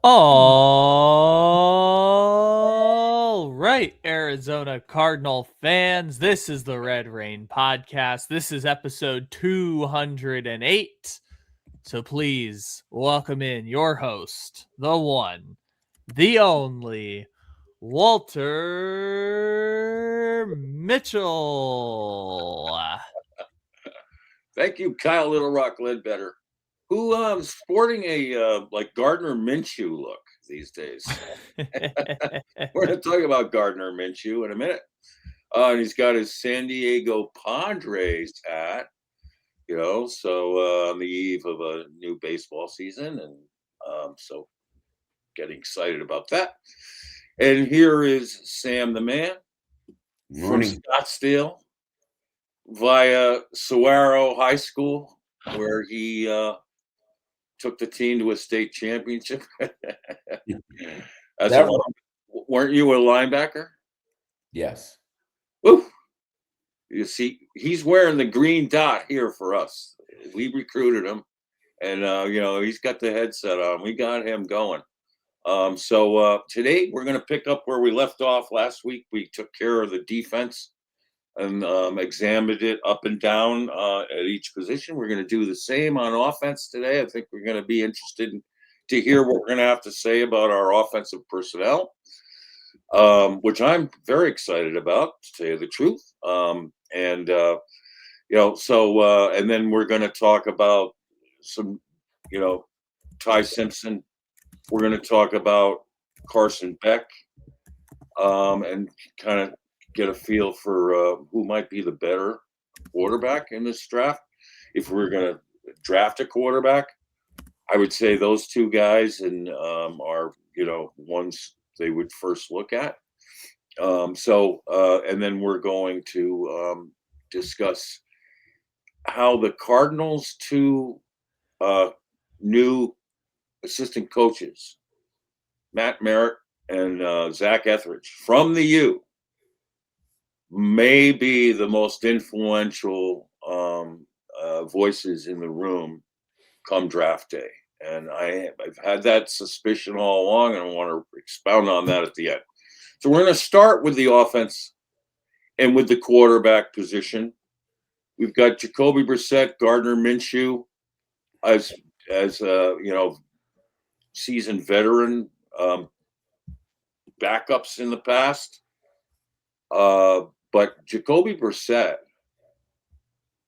All right, Arizona Cardinal fans, this is the Red Rain Podcast. This is episode 208. So please welcome in your host, the one, the only, Walter Mitchell. Thank you, Kyle Little Rock Ledbetter, who sporting a like Gardner Minshew look these days. We're going to talk about Gardner Minshew in a minute. And he's got his San Diego Padres hat, so on the eve of a new baseball season. And so getting excited about that. And here is Sam the Man from Scottsdale via Saguaro High School, where he took the team to a state championship. Weren't you a linebacker? Yes. Woo! You see, he's wearing the green dot here for us. We recruited him, and he's got the headset on. We got him going. So today we're going to pick up where we left off last week. We took care of the defense and examined it up and down at each position. We're going to do the same on offense today. I think we're going to be interested to hear what we're going to have to say about our offensive personnel, which I'm very excited about, to tell you the truth. And then we're going to talk about some, Ty Simpson. We're going to talk about Carson Beck, and kind of get a feel for who might be the better quarterback in this draft. If we're going to draft a quarterback, I would say those two guys are ones they would first look at. And then we're going to discuss how the Cardinals' two new assistant coaches, Matt Merritt and Zach Etheridge from the U, may be the most influential voices in the room come draft day. And I've had that suspicion all along, and I want to expound on that at the end. So we're going to start with the offense and with the quarterback position. We've got Jacoby Brissett, Gardner Minshew as seasoned veteran backups in the past. But Jacoby Brissett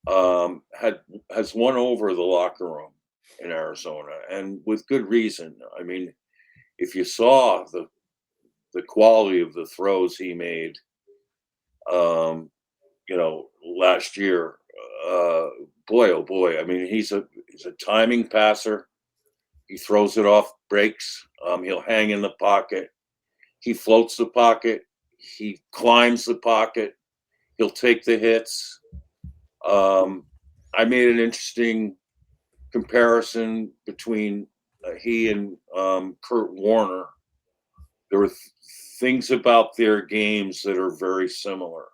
has won over the locker room in Arizona, and with good reason. I mean, if you saw the quality of the throws he made, last year, boy, oh boy. I mean, he's a timing passer. He throws it off breaks. He'll hang in the pocket. He floats the pocket. He climbs the pocket. He'll take the hits. I made an interesting comparison between he and Kurt Warner. There were things about their games that are very similar.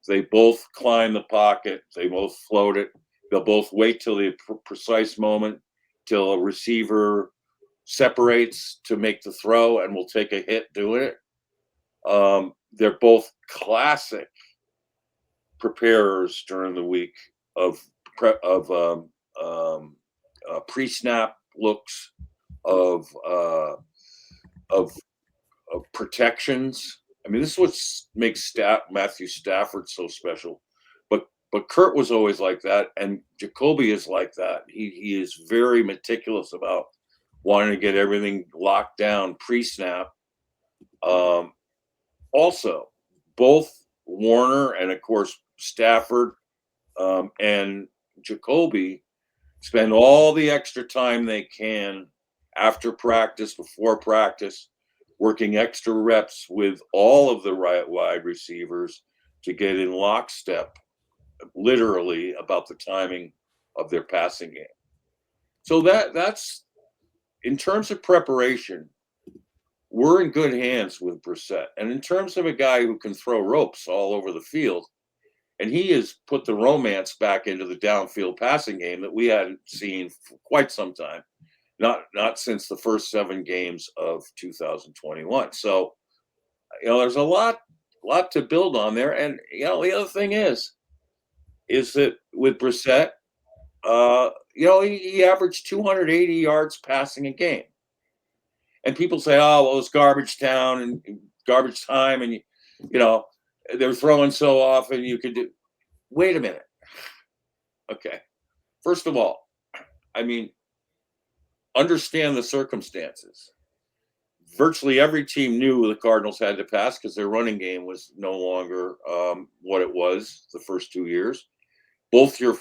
They both climb the pocket. They both float it. They'll both wait till the precise moment, till a receiver separates to make the throw and will take a hit doing it. They're both classic preparers during the week of pre-snap looks, of protections. I mean, this is what makes Matthew Stafford so special. But Kurt was always like that, and Jacoby is like that. He is very meticulous about wanting to get everything locked down pre-snap. Also, both Warner and, of course, Stafford and Jacoby spend all the extra time they can after practice, before practice, working extra reps with all of the wide receivers to get in lockstep, literally, about the timing of their passing game. So that's in terms of preparation, we're in good hands with Brissett. And in terms of a guy who can throw ropes all over the field, and he has put the romance back into the downfield passing game that we hadn't seen for quite some time. not since the first 7 games of 2021. So, there's a lot to build on there. And the other thing is that with Brissett, he averaged 280 yards passing a game. And people say, "Oh, well, it's garbage town and garbage time, and they're throwing so often. You could do." Wait a minute. Okay. First of all, I mean, understand the circumstances. Virtually every team knew the Cardinals had to pass because their running game was no longer what it was the first 2 years. Both your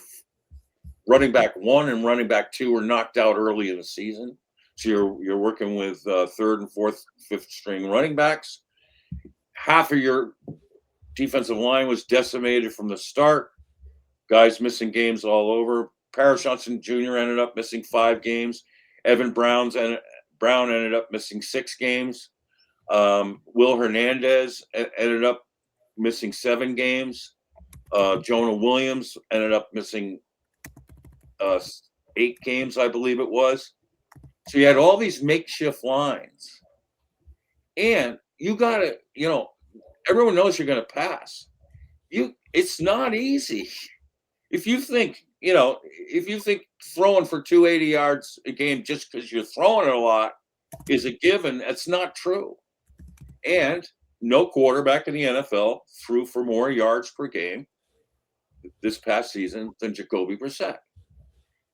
running back 1 and running back 2 were knocked out early in the season. So you're working with third and fourth, fifth string running backs. Half of your defensive line was decimated from the start. Guys missing games all over. Paris Johnson Jr. ended up missing 5 games. Evan Brown ended up missing 6 games. Will Hernandez ended up missing 7 games. Jonah Williams ended up missing 8 games, I believe it was. So you had all these makeshift lines. And you got to, everyone knows you're going to pass. It's not easy. If you think throwing for 280 yards a game just because you're throwing it a lot is a given, that's not true. And no quarterback in the NFL threw for more yards per game this past season than Jacoby Brissett.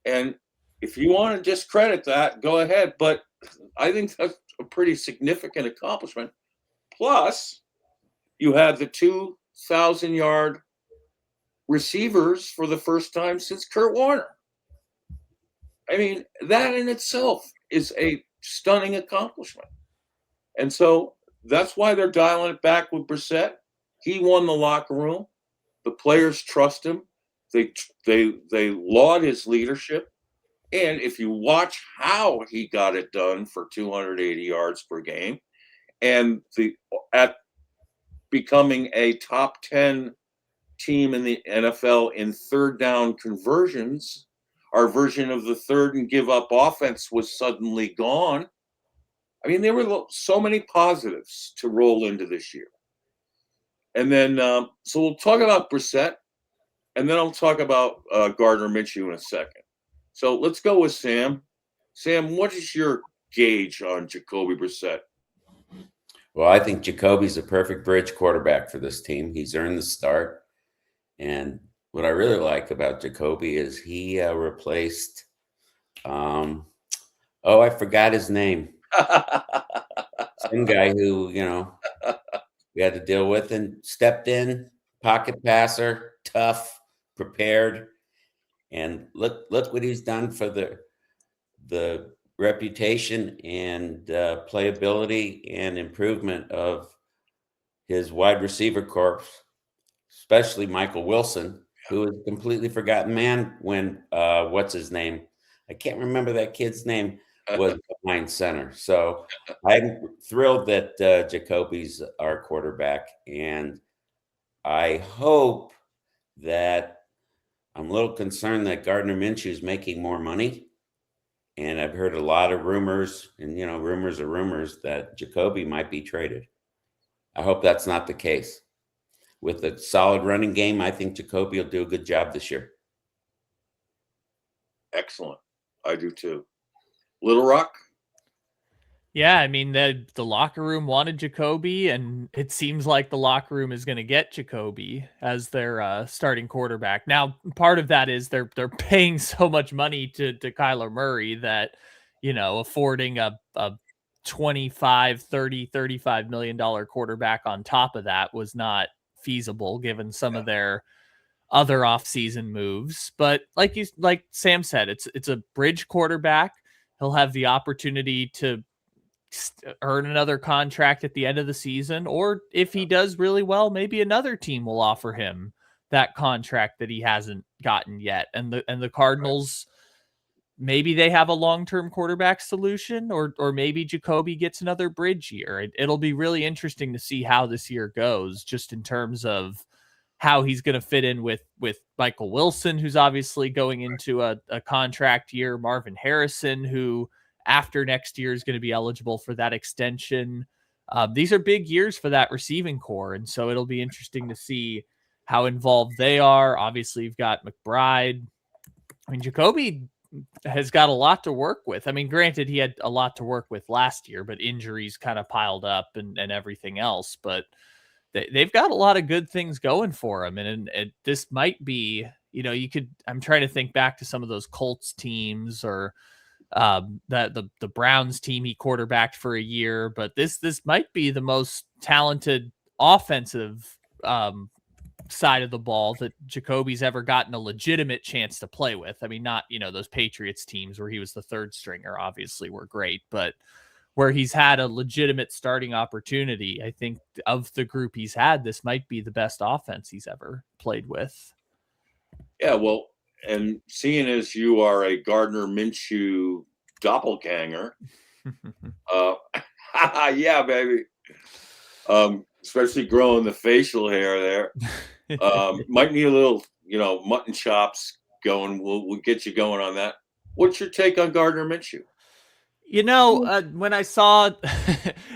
And if you want to discredit that, go ahead. But I think that's a pretty significant accomplishment. Plus, you had the 2,000-yard receivers for the first time since Kurt Warner. I mean, that in itself is a stunning accomplishment. And so that's why they're dialing it back with Brissett. He won the locker room. The players trust him. They laud his leadership. And if you watch how he got it done for 280 yards per game and at becoming a top 10 team in the NFL in third down conversions, our version of the third and give up offense was suddenly gone. I mean, there were so many positives to roll into this year. And then, so we'll talk about Brissett, and then I'll talk about Gardner Minshew in a second. So let's go with Sam. Sam, what is your gauge on Jacoby Brissett? Well, I think Jacoby's a perfect bridge quarterback for this team. He's earned the start. And what I really like about Jacoby is he replaced, I forgot his name. Some guy who, we had to deal with and stepped in, pocket passer, tough, prepared. And look what he's done for the reputation and playability and improvement of his wide receiver corps, especially Michael Wilson, who is a completely forgotten man when what's his name? I can't remember that kid's name, was behind center. So I'm thrilled that Jacoby's our quarterback, and I hope that I'm a little concerned that Gardner Minshew is making more money. And I've heard a lot of rumors, and rumors are rumors, that Jacoby might be traded. I hope that's not the case. With a solid running game, I think Jacoby will do a good job this year. Excellent. I do too. Little Rock? Yeah, I mean, the locker room wanted Jacoby, and it seems like the locker room is going to get Jacoby as their starting quarterback. Now, part of that is they're paying so much money to Kyler Murray that, affording a 25, 30, $35 million quarterback on top of that was not feasible given some of their other offseason moves. But like Sam said, it's a bridge quarterback. He'll have the opportunity to earn another contract at the end of the season, or if he does really well, maybe another team will offer him that contract that he hasn't gotten yet. And the Cardinals, maybe they have a long-term quarterback solution, or maybe Jacoby gets another bridge year. It'll be really interesting to see how this year goes, just in terms of how he's going to fit in with Michael Wilson, who's obviously going into a contract year, Marvin Harrison, who after next year is going to be eligible for that extension. These are big years for that receiving core, and so it'll be interesting to see how involved they are. Obviously, you've got McBride. I mean, Jacoby has got a lot to work with. I mean, granted, he had a lot to work with last year, but injuries kind of piled up and everything else. But they've got a lot of good things going for him. And this might be, I'm trying to think back to some of those Colts teams or the Browns team he quarterbacked for a year, but this might be the most talented offensive side of the ball that Jacoby's ever gotten a legitimate chance to play with. I mean, not, those Patriots teams where he was the third stringer, obviously were great, but where he's had a legitimate starting opportunity, I think of the group he's had, this might be the best offense he's ever played with. Yeah, well, and seeing as you are a Gardner Minshew doppelganger, yeah, baby. Especially growing the facial hair there. Might need a little, mutton chops going. We'll get you going on that. What's your take on Gardner Minshew? When I saw,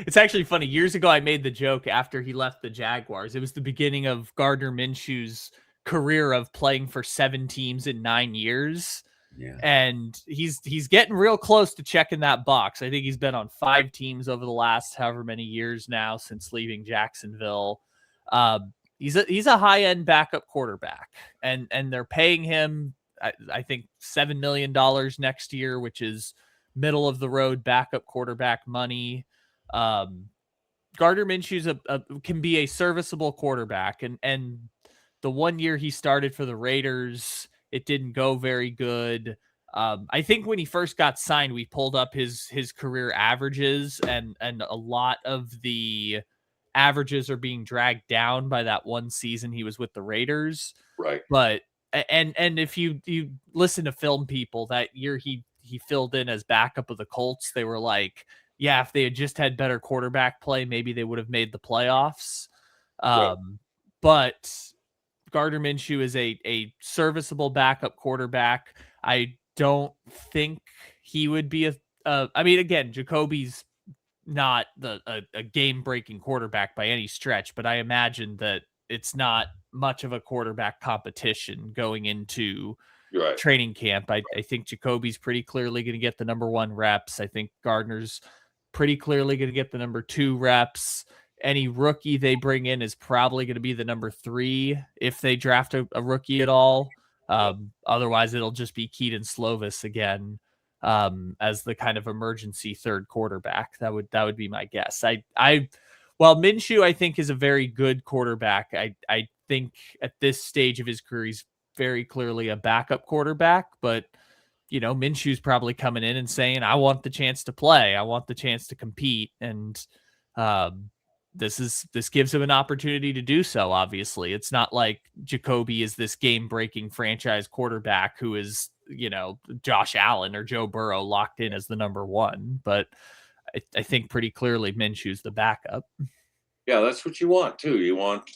it's actually funny. Years ago, I made the joke after he left the Jaguars. It was the beginning of Gardner Minshew's career of playing for 7 teams in 9 years. Yeah. And he's getting real close to checking that box. I think he's been on 5 teams over the last however many years now since leaving Jacksonville. He's a high-end backup quarterback, and they're paying him, I think, $7 million next year, which is middle of the road backup quarterback money. Gardner Minshew's can be a serviceable quarterback, and the 1 year he started for the Raiders, it didn't go very good. I think when he first got signed, we pulled up his career averages, and a lot of the averages are being dragged down by that one season he was with the Raiders. Right. But and if you listen to film people, that year he filled in as backup of the Colts, they were like, yeah, if they had just had better quarterback play, maybe they would have made the playoffs. Right. But Gardner Minshew is a serviceable backup quarterback. I don't think he would be I mean, again, Jacoby's not a game-breaking quarterback by any stretch, but I imagine that it's not much of a quarterback competition going into training camp. I think Jacoby's pretty clearly going to get the number 1 reps. I think Gardner's pretty clearly going to get the number 2 reps. Any rookie they bring in is probably going to be the number 3 if they draft a rookie at all. Otherwise, it'll just be Keaton Slovis again as the kind of emergency third quarterback. That would be my guess. While Minshew, I think, is a very good quarterback, I think at this stage of his career, he's very clearly a backup quarterback. But, Minshew's probably coming in and saying, I want the chance to play. I want the chance to compete. And this gives him an opportunity to do so. Obviously, it's not like Jacoby is this game-breaking franchise quarterback who is, Josh Allen or Joe Burrow locked in as the number 1. But I think pretty clearly Minshew's the backup. Yeah, that's what you want too. You want,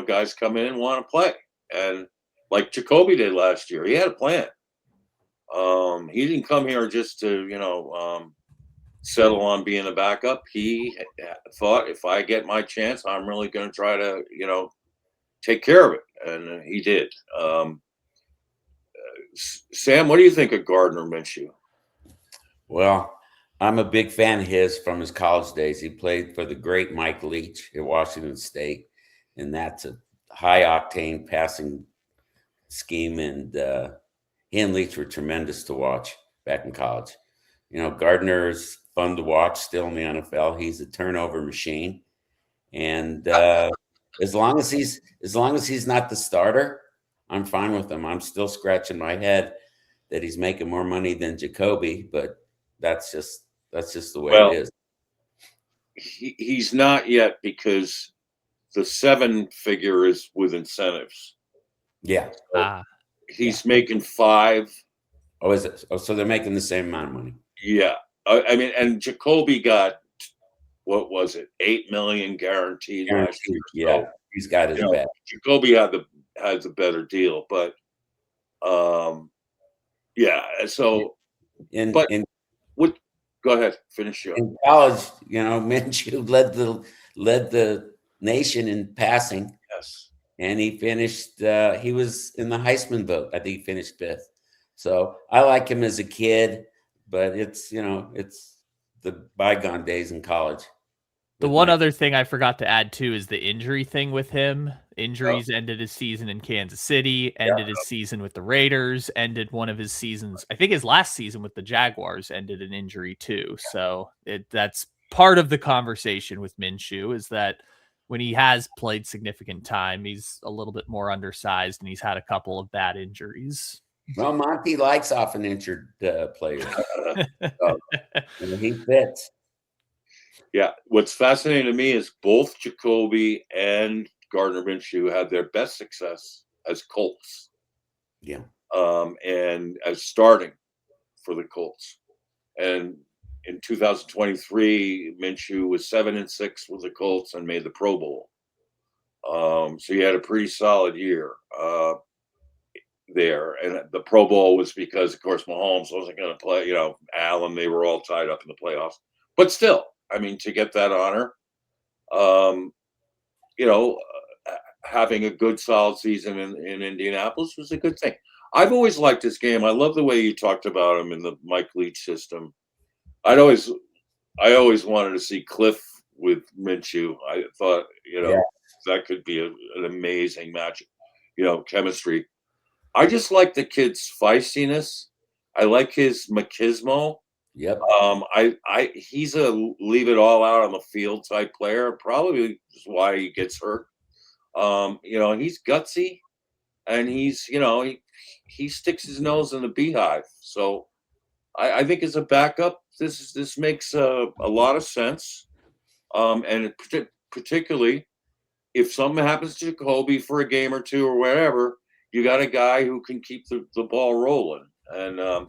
guys come in and want to play, and like Jacoby did last year, he had a plan. He didn't come here just to, settle on being a backup. He thought, if I get my chance, I'm really going to try to, take care of it. And he did. Sam, what do you think of Gardner Minshew? Well, I'm a big fan of his from his college days. He played for the great Mike Leach at Washington State, and that's a high-octane passing scheme. And he and Leach were tremendous to watch back in college. Gardner's fun to watch still in the NFL. He's a turnover machine, and as long as he's not the starter, I'm fine with him. I'm still scratching my head that he's making more money than Jacoby, but that's just the way it is. He's not yet, because the 7 figure is with incentives. Yeah. So he's making 5. Oh, is it? Oh, so they're making the same amount of money. Yeah. I mean, and Jacoby got, what was it, $8 million guaranteed last year. Yeah, so, he's got his bet. Jacoby has a better deal, but yeah. So, Go ahead, finish you. In college, Minshew led the nation in passing. Yes. And he finished, he was in the Heisman vote. I think he finished 5th. So I like him as a kid, but it's the bygone days in college. The one other thing I forgot to add too is the injury thing with him. Injuries ended his season in Kansas City, ended his season with the Raiders, ended one of his seasons. I think his last season with the Jaguars ended an injury too. So that's part of the conversation with Minshew, is that when he has played significant time, he's a little bit more undersized and he's had a couple of bad injuries. Well, Monty likes often injured players. He fits. Yeah, what's fascinating to me is both Jacoby and Gardner Minshew had their best success as Colts. Yeah. And as starting for the Colts. And in 2023, Minshew was 7-6 with the Colts and made the Pro Bowl. So he had a pretty solid year there. And the Pro Bowl was because, of course, Mahomes wasn't going to play. Allen, they were all tied up in the playoffs. But still, I mean, to get that honor, having a good, solid season in Indianapolis was a good thing. I've always liked this game. I love the way you talked about him in the Mike Leach system. I always wanted to see Cliff with Minshew. I thought, that could be an amazing match, chemistry. I just like the kid's feistiness. I like his machismo. Yep. He's a leave it all out on the field type player. Probably is why he gets hurt. He's gutsy, and he's he sticks his nose in the beehive. So I think as a backup, this makes a lot of sense. And particularly if something happens to Jacoby for a game or two or whatever, you got a guy who can keep the ball rolling. And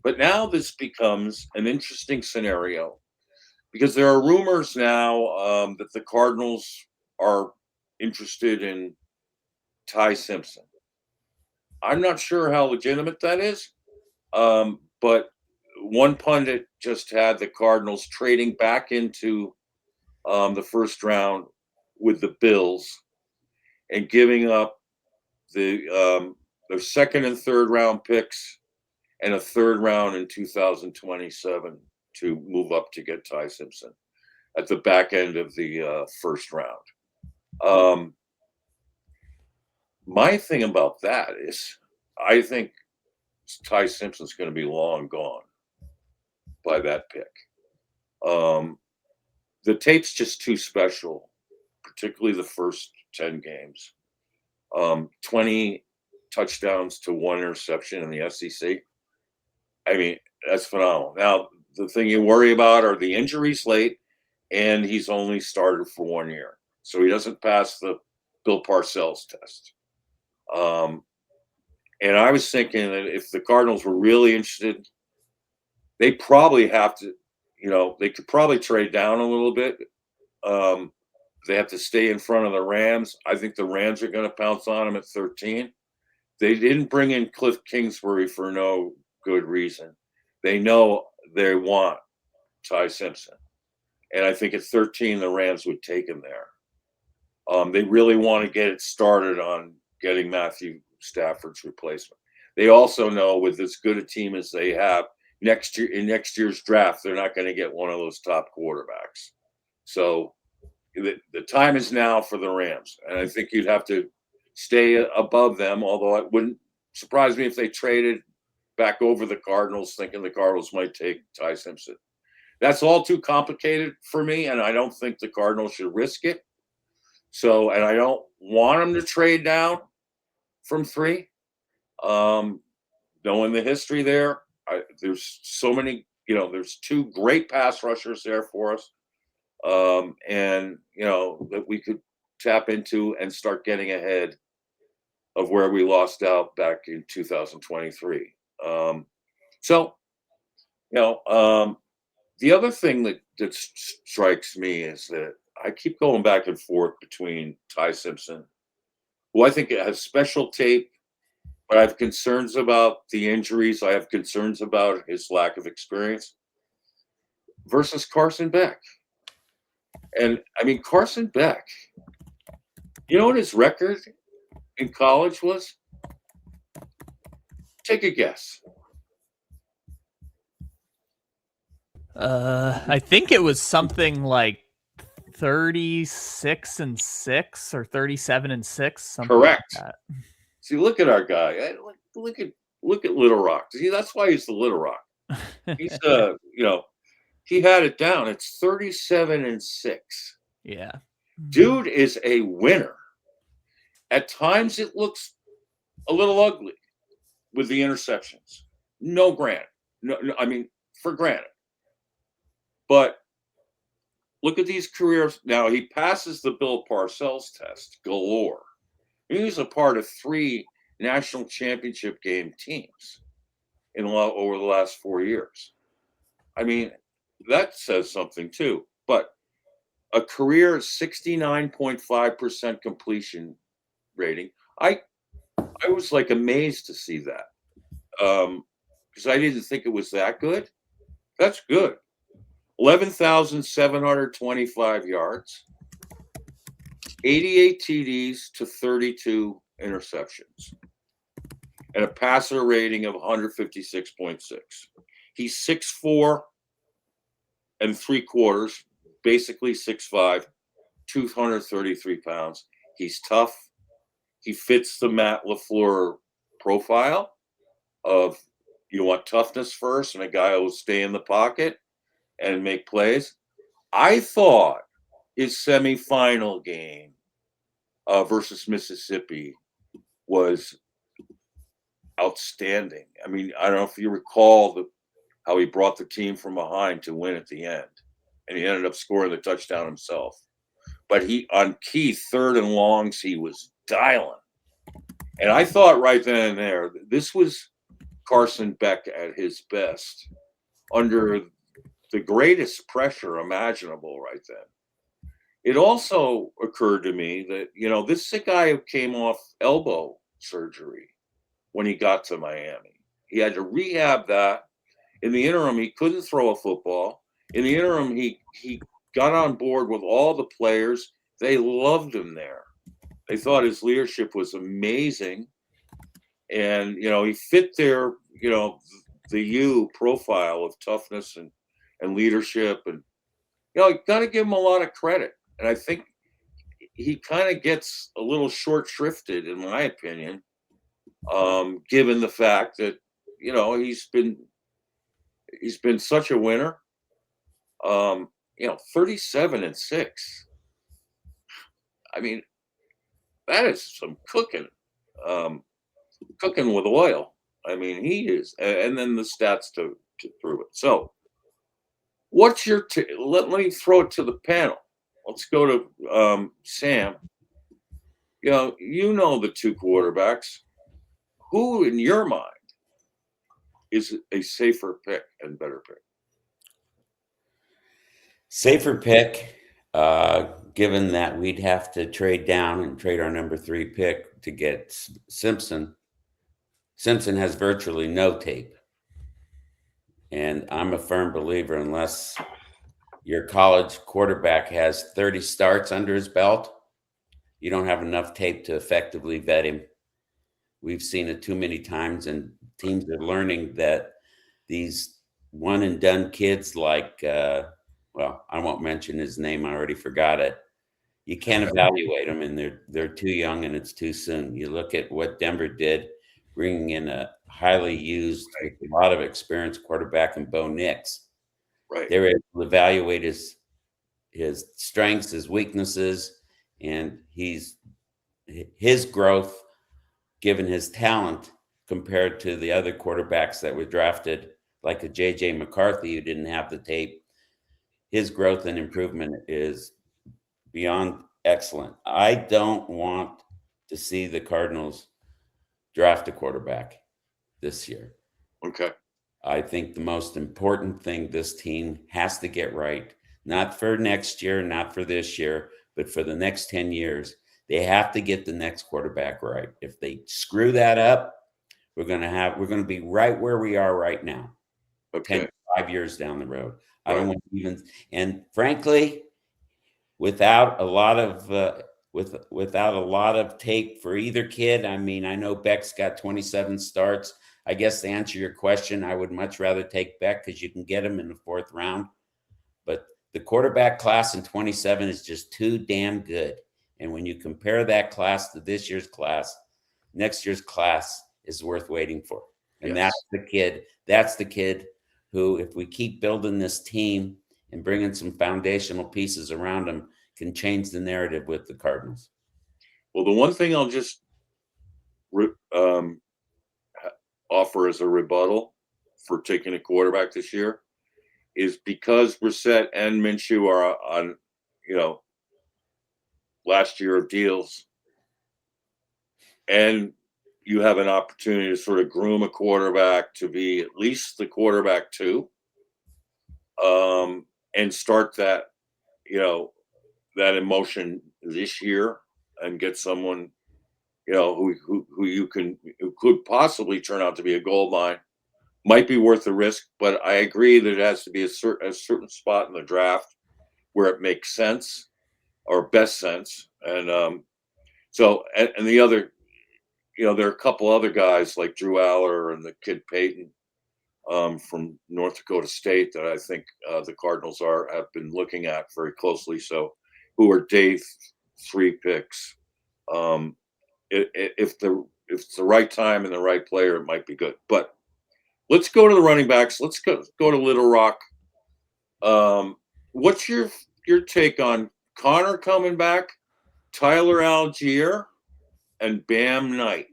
but now this becomes an interesting scenario because there are rumors now that the Cardinals are interested in Ty Simpson. I'm not sure how legitimate that is, but one pundit just had the Cardinals trading back into the first round with the Bills and giving up their second and third round picks and a third round in 2027 to move up to get Ty Simpson at the back end of the first round. My thing about that is I think Ty Simpson's going to be long gone by that pick. The tape's just too special, particularly the first 10 games. 20 touchdowns to 1 interception in the SEC. I mean, that's phenomenal. Now, the thing you worry about are the injuries late, and he's only started for 1 year. So he doesn't pass the Bill Parcells test. And I was thinking that if the Cardinals were really interested, they probably have to, they could probably trade down a little bit. They have to stay in front of the Rams. I think the Rams are going to pounce on them at 13. They didn't bring in Cliff Kingsbury for no good reason. They know they want Ty Simpson. And I think at 13, the Rams would take him there. They really want to get it started on getting Matthew Stafford's replacement. They also know with as good a team as they have, next year's draft, they're not going to get one of those top quarterbacks. So the time is now for the Rams. And I think you'd have to stay above them, although it wouldn't surprise me if they traded back over the Cardinals, thinking the Cardinals might take Ty Simpson. That's all too complicated for me, and I don't think the Cardinals should risk it. So, and I don't want them to trade down from 3. Knowing the history there, there's so many, there's 2 great pass rushers there for us. And, that we could tap into and start getting ahead of where we lost out back in 2023. The other thing that strikes me is that I keep going back and forth between Ty Simpson, who I think has special tape, but I have concerns about the injuries. I have concerns about his lack of experience. versus Carson Beck. And I mean, Carson Beck, you know what his record in college was? Take a guess. I think it was something like 36-6 or 37-6. Something Correct. Like that. See, look at our guy. Look at Little Rock. See, that's why he's the Little Rock. He's he had it down. It's 37-6. Yeah. Dude is a winner. At times it looks a little ugly with the interceptions. No, I mean, for granted. But look at these careers. Now he passes the Bill Parcells test galore. He was a part of 3 national championship game teams over the last 4 years. I mean, that says something too. But a career 69.5% completion rating. I was like amazed to see that because I didn't think it was that good. That's good. 11,725 yards, 88 TDs to 32 interceptions, and a passer rating of 156.6. He's 6'4" and 3/4, basically 6'5", 233 pounds. He's tough. He fits the Matt LaFleur profile of you want toughness first and a guy who will stay in the pocket and make plays. I thought his semifinal game versus Mississippi was outstanding. I mean, I don't know if you recall how he brought the team from behind to win at the end, and he ended up scoring the touchdown himself. But on key 3rd and longs, he was dialing. And I thought right then and there, this was Carson Beck at his best under the greatest pressure imaginable right then. It also occurred to me that, this is a guy who came off elbow surgery when he got to Miami. He had to rehab that. In the interim, he couldn't throw a football. In the interim, he got on board with all the players. They loved him there. They thought his leadership was amazing. And, he fit their, the U profile of toughness and leadership. And, you got to give him a lot of credit. And I think he kind of gets a little short shrifted, in my opinion, given the fact that, he's been such a winner. 37-6. I mean, that is some cooking with oil. I mean, he is, and then the stats to prove it. So, what's your? Let me throw it to the panel. Let's go to Sam. The 2 quarterbacks. Who, in your mind, is a safer pick and better pick? Safer pick, given that we'd have to trade down and trade our number 3 pick to get Simpson. Simpson has virtually no tape. And I'm a firm believer, unless your college quarterback has 30 starts under his belt, you don't have enough tape to effectively vet him. We've seen it too many times, and teams are learning that these one-and-done kids like, I won't mention his name. I already forgot it. You can't evaluate them, and they're too young, and it's too soon. You look at what Denver did, bringing in a highly used, with a lot of experience quarterback in Bo Nix. Right. They were able to evaluate his strengths, his weaknesses, and his growth, given his talent, compared to the other quarterbacks that were drafted, like a J.J. McCarthy, who didn't have the tape. His growth and improvement is beyond excellent. I don't want to see the Cardinals draft a quarterback this year. Okay. I think the most important thing this team has to get right, not for next year, not for this year, but for the next 10 years, they have to get the next quarterback right. If they screw that up, we're going to be right where we are right now. Okay. 5 years down the road. I don't want to even. And frankly, without a lot of without a lot of tape for either kid. I mean, I know Beck's got 27 starts. I guess to answer your question, I would much rather take Beck because you can get him in the 4th round. But the quarterback class in 27 is just too damn good. And when you compare that class to this year's class, next year's class is worth waiting for. And that's the kid. That's the kid who, if we keep building this team and bringing some foundational pieces around him, can change the narrative with the Cardinals. Well, the one thing I'll just offer as a rebuttal for taking a quarterback this year is because Brissett and Minshew are on, last year of deals, and you have an opportunity to sort of groom a quarterback to be at least the quarterback 2, and start that, that emotion this year and get someone, who could possibly turn out to be a gold mine. Might be worth the risk, but I agree that it has to be a certain spot in the draft where it makes sense or best sense. And so, and the other, there are a couple other guys like Drew Aller and the kid Peyton from North Dakota State that I think the Cardinals have been looking at very closely. So, who are day 3 picks. If it's the right time and the right player, it might be good. But let's go to the running backs. Let's go to Little Rock. What's your take on Connor coming back, Tyler Algier, and Bam Knight?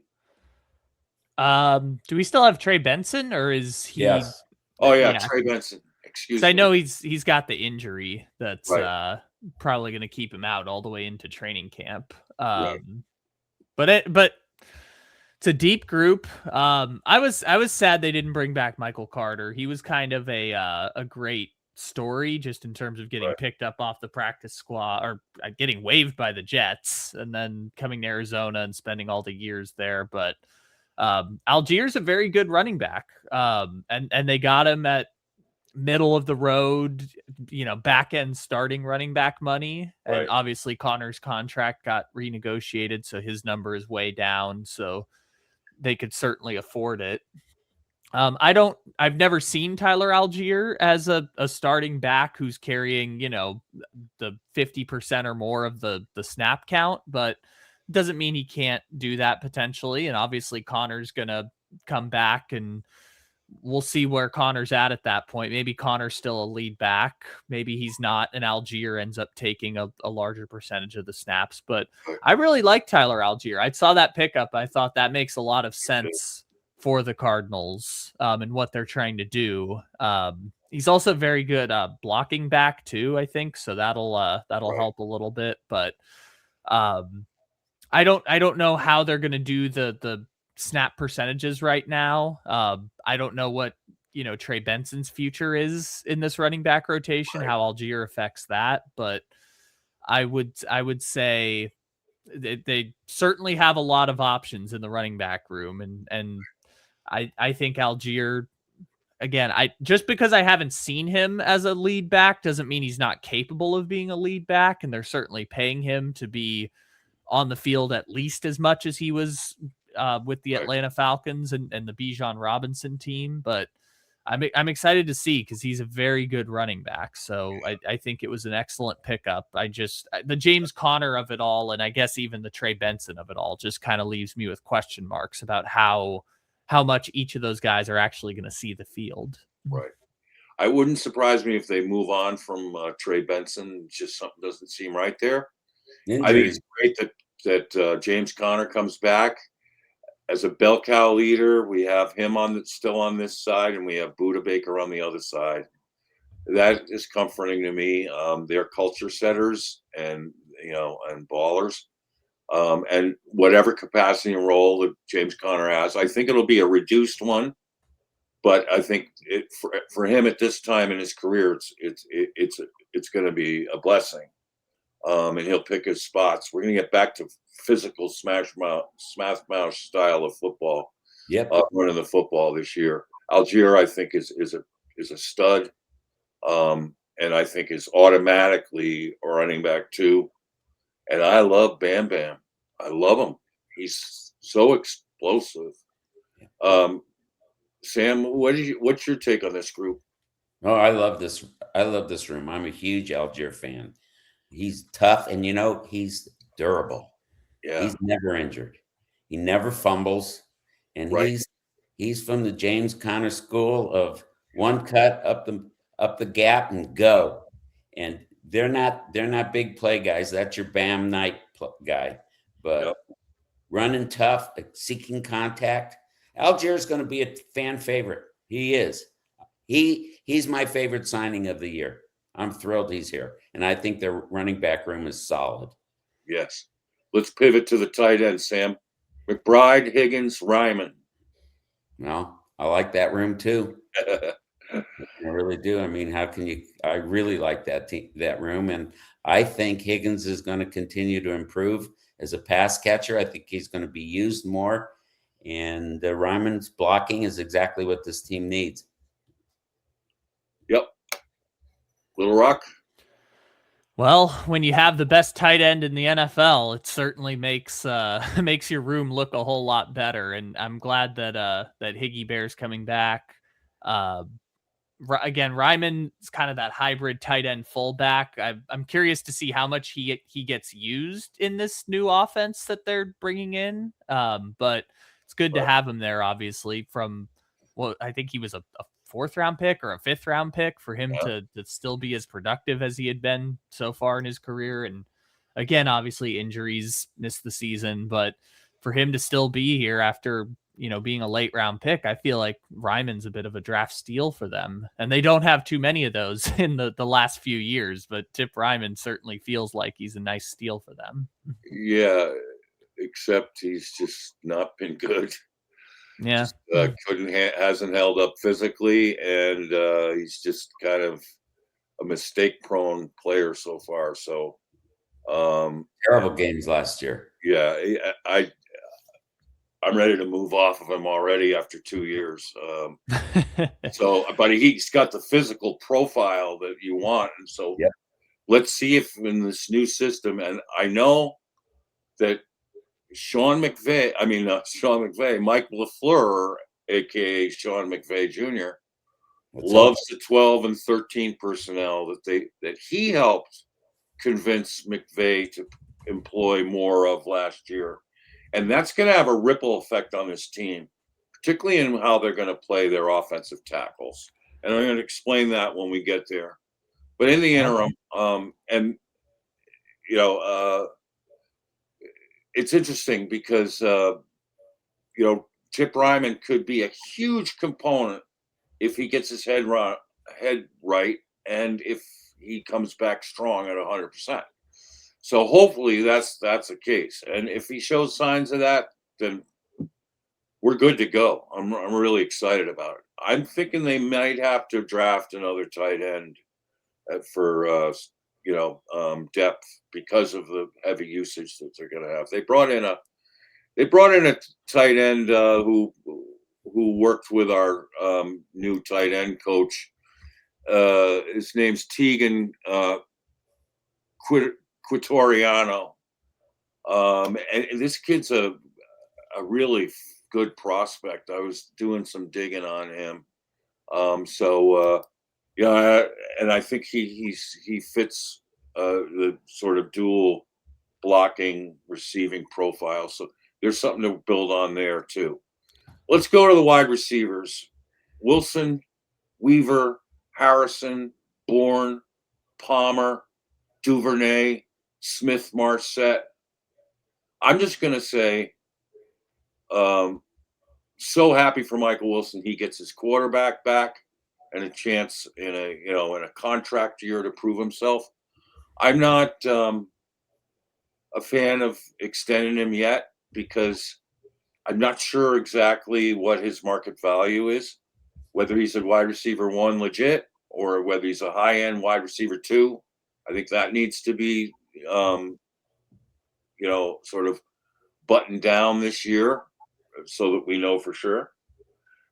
Do we still have Trey Benson, or is he? Yes. Oh yeah. Trey Benson. Excuse me. I know he's got the injury that's right. Probably going to keep him out all the way into training camp. Right. But it's a deep group. I was sad they didn't bring back Michael Carter. He was kind of a great story just in terms of getting picked up off the practice squad or getting waived by the Jets and then coming to Arizona and spending all the years there. But Algier's a very good running back. And they got him at middle of the road, back end starting running back money. Right. And obviously Connor's contract got renegotiated, so his number is way down. So they could certainly afford it. I've never seen Tyler Algier as a starting back who's carrying, the 50% or more of the snap count, but doesn't mean he can't do that potentially. And obviously Connor's going to come back and we'll see where Connor's at that point. Maybe Connor's still a lead back. Maybe he's not, and Algier ends up taking a larger percentage of the snaps. But I really like Tyler Algier. I saw that pickup. I thought that makes a lot of sense for the Cardinals and what they're trying to do. He's also very good blocking back too, I think. So that'll help a little bit. But I don't know how they're going to do the snap percentages right now. I don't know what, Trey Benson's future is in this running back rotation, how Algier affects that. But I would say they certainly have a lot of options in the running back room. And I think Algier, again, just because I haven't seen him as a lead back doesn't mean he's not capable of being a lead back. And they're certainly paying him to be on the field at least as much as he was with the Atlanta Falcons and the Bijan Robinson team. But I'm excited to see because he's a very good running back. So I think it was an excellent pickup. The James Conner of it all, and I guess even the Trey Benson of it all, just kind of leaves me with question marks about how much each of those guys are actually going to see the field. Right. I wouldn't surprise me if they move on from Trey Benson. Just something doesn't seem right there. I think it's great that James Conner comes back as a bell cow leader. We have him still on this side, and we have Budda Baker on the other side. That is comforting to me. They're culture setters and ballers. And whatever capacity and role that James Conner has, I think it'll be a reduced one. But I think for him at this time in his career, it's going to be a blessing. And he'll pick his spots. We're going to get back to physical smash mouth style of football. Yep. Running the football this year. Algier, I think, is a stud. and I think is automatically a running back too. And I love Bam Bam. I love him. He's so explosive. Sam, what's your take on this group? Oh, I love this. I love this room. I'm a huge Algier fan. He's tough, and he's durable. Yeah, He's never injured. He never fumbles, and right. he's from the James Conner school of one cut up the gap and go. And they're not big play guys. That's your Bam Knight guy, Yep. but running tough, seeking contact. Algier's going to be a fan favorite. He is. He's my favorite signing of the year. I'm thrilled he's here, and I think their running back room is solid. Yes. Let's pivot to the tight end, Sam. McBride, Higgins, Ryman. Well, I like that room too. I really do. I mean, how can you? I really like that room, and I think Higgins is going to continue to improve as a pass catcher. I think he's going to be used more, and Ryman's blocking is exactly what this team needs. Yep. Little Rock. Well, when you have the best tight end in the NFL, it certainly makes makes your room look a whole lot better. And I'm glad that that Higgy Bear's coming back. Again, Ryman's kind of that hybrid tight end fullback. I'm curious to see how much he gets used in this new offense that they're bringing in. But it's good to have him there, obviously, from I think he was a fourth round pick or a fifth round pick for him to still be as productive as he had been so far in his career. And again, obviously injuries missed the season, but for him to still be here after, being a late round pick, I feel like Ryman's a bit of a draft steal for them. And they don't have too many of those in the last few years, but Tip Ryman certainly feels like he's a nice steal for them. Yeah, except he's just not been good. Yeah. Hasn't held up physically, and he's just kind of a mistake-prone player so far. So, Terrible games last year. yeah, I'm ready to move off of him already after 2 years. But he's got the physical profile that you want, and so let's see if in this new system. And I know that Mike LaFleur, aka Sean McVay Jr., loves the 12 and 13 personnel that he helped convince McVay to employ more of last year. And that's going to have a ripple effect on this team, particularly in how they're going to play their offensive tackles. And I'm going to explain that when we get there. But in the interim, it's interesting because, Tip Ryman could be a huge component if he gets his head right and if he comes back strong at 100%. So hopefully that's the case. And if he shows signs of that, then we're good to go. I'm really excited about it. I'm thinking they might have to draft another tight end for depth because of the heavy usage that they're going to have. They brought in a tight end who worked with our new tight end coach. His name's Tegan Quitoriano. And this kid's a really good prospect. I was doing some digging on him. And I think he fits the sort of dual blocking receiving profile. So there's something to build on there too. Let's go to the wide receivers. Wilson, Weaver, Harrison, Bourne, Palmer, Duvernay, Smith, Marset. I'm just going to say, so happy for Michael Wilson. He gets his quarterback back and a chance in a contract year to prove himself. I'm not a fan of extending him yet because I'm not sure exactly what his market value is, whether he's a wide receiver 1 legit or whether he's a high-end wide receiver 2. I think that needs to be, sort of buttoned down this year so that we know for sure.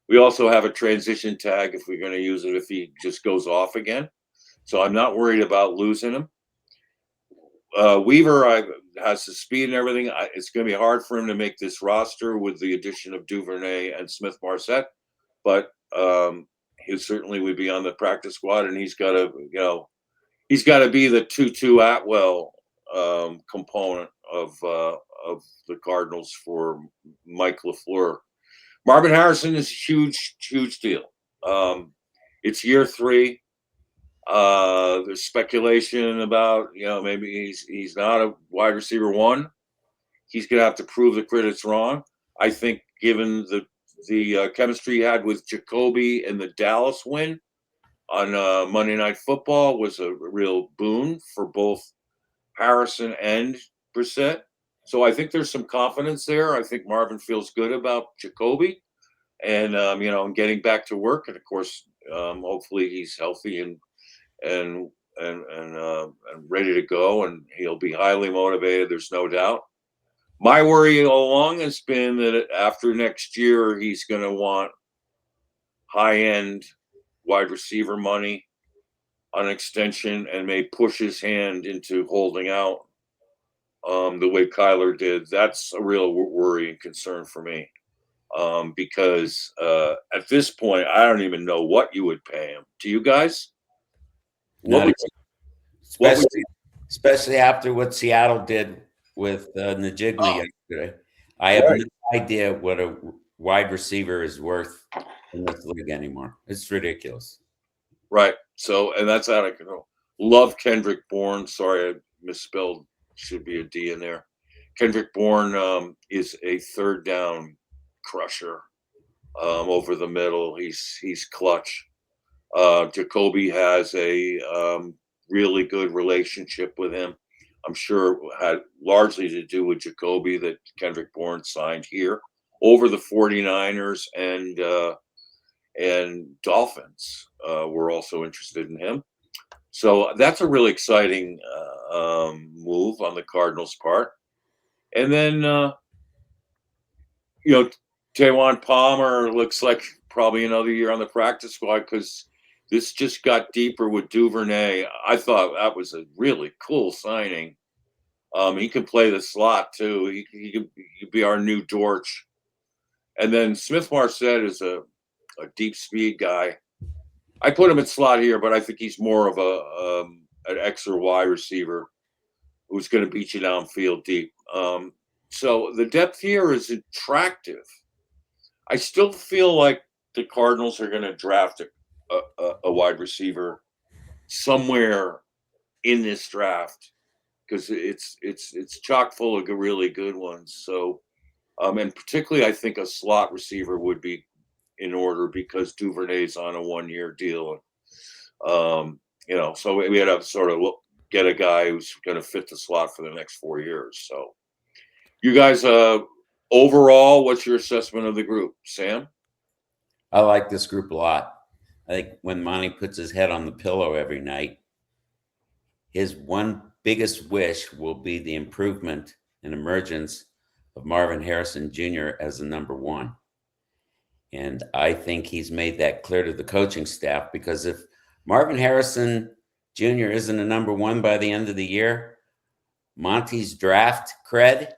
We also have a transition tag if we're going to use it if he just goes off again. So I'm not worried about losing him. Weaver has the speed and everything. It's going to be hard for him to make this roster with the addition of Duvernay and Smith-Marsette, but he certainly would be on the practice squad, and he's got to be the Tutu Atwell component of the Cardinals for Mike LaFleur. Marvin Harrison is huge deal. It's year 3. There's speculation about, maybe he's not a wide receiver 1. He's going to have to prove the critics wrong. I think given the chemistry he had with Jacoby in the Dallas win on Monday Night Football was a real boon for both Harrison and Brissett. So I think there's some confidence there. I think Marvin feels good about Jacoby and, getting back to work. And of course, hopefully he's healthy and ready to go, and he'll be highly motivated. There's no doubt. My worry all along has been that after next year, he's going to want high-end wide receiver money on extension and may push his hand into holding out the way Kyler did. That's a real worry and concern for me because at this point, I don't even know what you would pay him. Do you guys? Especially after what Seattle did with Najigma yesterday. I have no idea what a wide receiver is worth in this league anymore. It's ridiculous. Right. So, and that's out of control. Love Kendrick Bourne. Sorry, I misspelled. Should be a D in there. Kendrick Bourne is a third down crusher over the middle. He's clutch. Jacoby has a really good relationship with him. I'm sure it had largely to do with Jacoby that Kendrick Bourne signed here over the 49ers and Dolphins were also interested in him. So that's a really exciting move on the Cardinals' part. And then, Taywan Palmer looks like probably another year on the practice squad because this just got deeper with Duvernay. I thought that was a really cool signing. He can play the slot too. He could be our new Dortch. And then Smith-Marsette is a deep speed guy. I put him at slot here, but I think he's more of an X or Y receiver who's going to beat you downfield deep. So the depth here is attractive. I still feel like the Cardinals are going to draft a wide receiver somewhere in this draft because it's chock full of really good ones. So, and particularly, I think a slot receiver would be in order because Duvernay's on a 1-year deal. So we had to sort of get a guy who's going to fit the slot for the next 4 years. So, you guys, overall, what's your assessment of the group, Sam? I like this group a lot. I think when Monty puts his head on the pillow every night, his one biggest wish will be the improvement and emergence of Marvin Harrison Jr. as the number 1. And I think he's made that clear to the coaching staff because if Marvin Harrison Jr. isn't a number 1 by the end of the year, Monty's draft cred,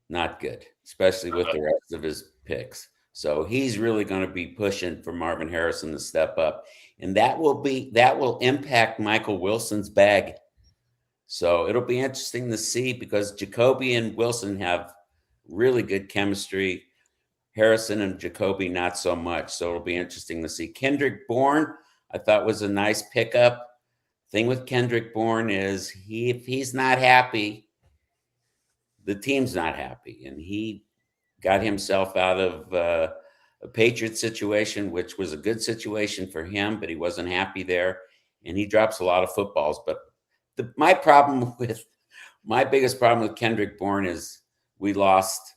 not good, especially with the rest of his picks. So he's really going to be pushing for Marvin Harrison to step up. And that will impact Michael Wilson's bag. So it'll be interesting to see because Jacoby and Wilson have really good chemistry. Harrison and Jacoby, not so much. So it'll be interesting to see. Kendrick Bourne, I thought was a nice pickup. Thing with Kendrick Bourne is if he's not happy, the team's not happy. And he got himself out of a Patriot situation, which was a good situation for him, but he wasn't happy there. And he drops a lot of footballs. But my biggest problem with Kendrick Bourne is we lost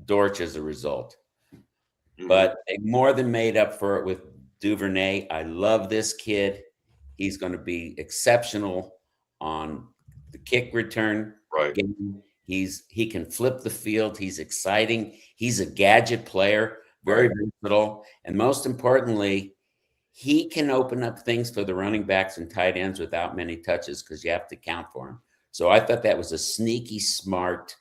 Dortch as a result. But they more than made up for it with Duvernay. I love this kid. He's going to be exceptional on the kick return game. He can flip the field. He's exciting. He's a gadget player, very versatile. And most importantly, he can open up things for the running backs and tight ends without many touches because you have to count for him. So I thought that was a sneaky, smart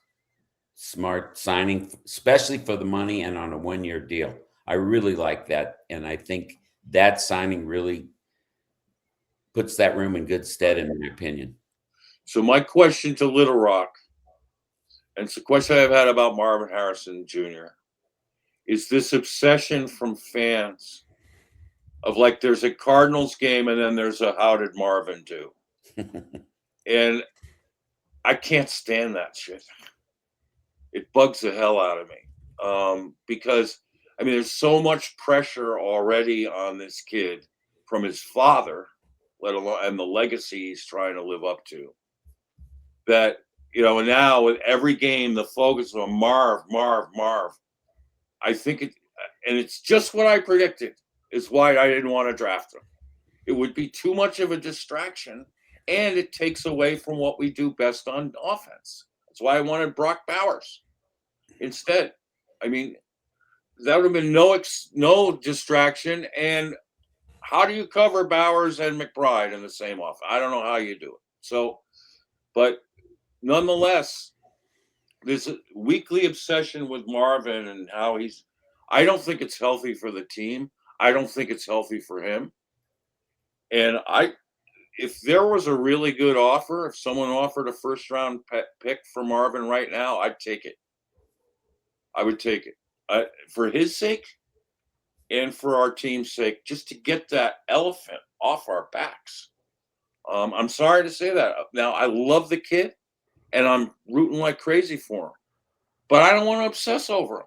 signing, especially for the money and on a 1-year deal. I really like that. And I think that signing really puts that room in good stead, in my opinion. So my question to Little Rock, and it's a question I've had about Marvin Harrison Jr., is this obsession from fans of like there's a Cardinals game and then there's a how did Marvin do? And I can't stand that shit. It bugs the hell out of me because, I mean, there's so much pressure already on this kid from his father, let alone, and the legacy he's trying to live up to, that, you know, now with every game, the focus is on Marv. I think it, and it's just what I predicted, is why I didn't want to draft him. It would be too much of a distraction, and it takes away from what we do best on offense. That's why I wanted Brock Bowers instead. I mean, that would have been no distraction. And how do you cover Bowers and McBride in the same offense? I don't know how you do it. So, but nonetheless, this weekly obsession with Marvin and how I don't think it's healthy for the team. I don't think it's healthy for him. And if there was a really good offer, if someone offered a first-round pick for Marvin right now, I'd take it. I would take it for his sake and for our team's sake, just to get that elephant off our backs. I'm sorry to say that. Now, I love the kid, and I'm rooting like crazy for him. But I don't want to obsess over him.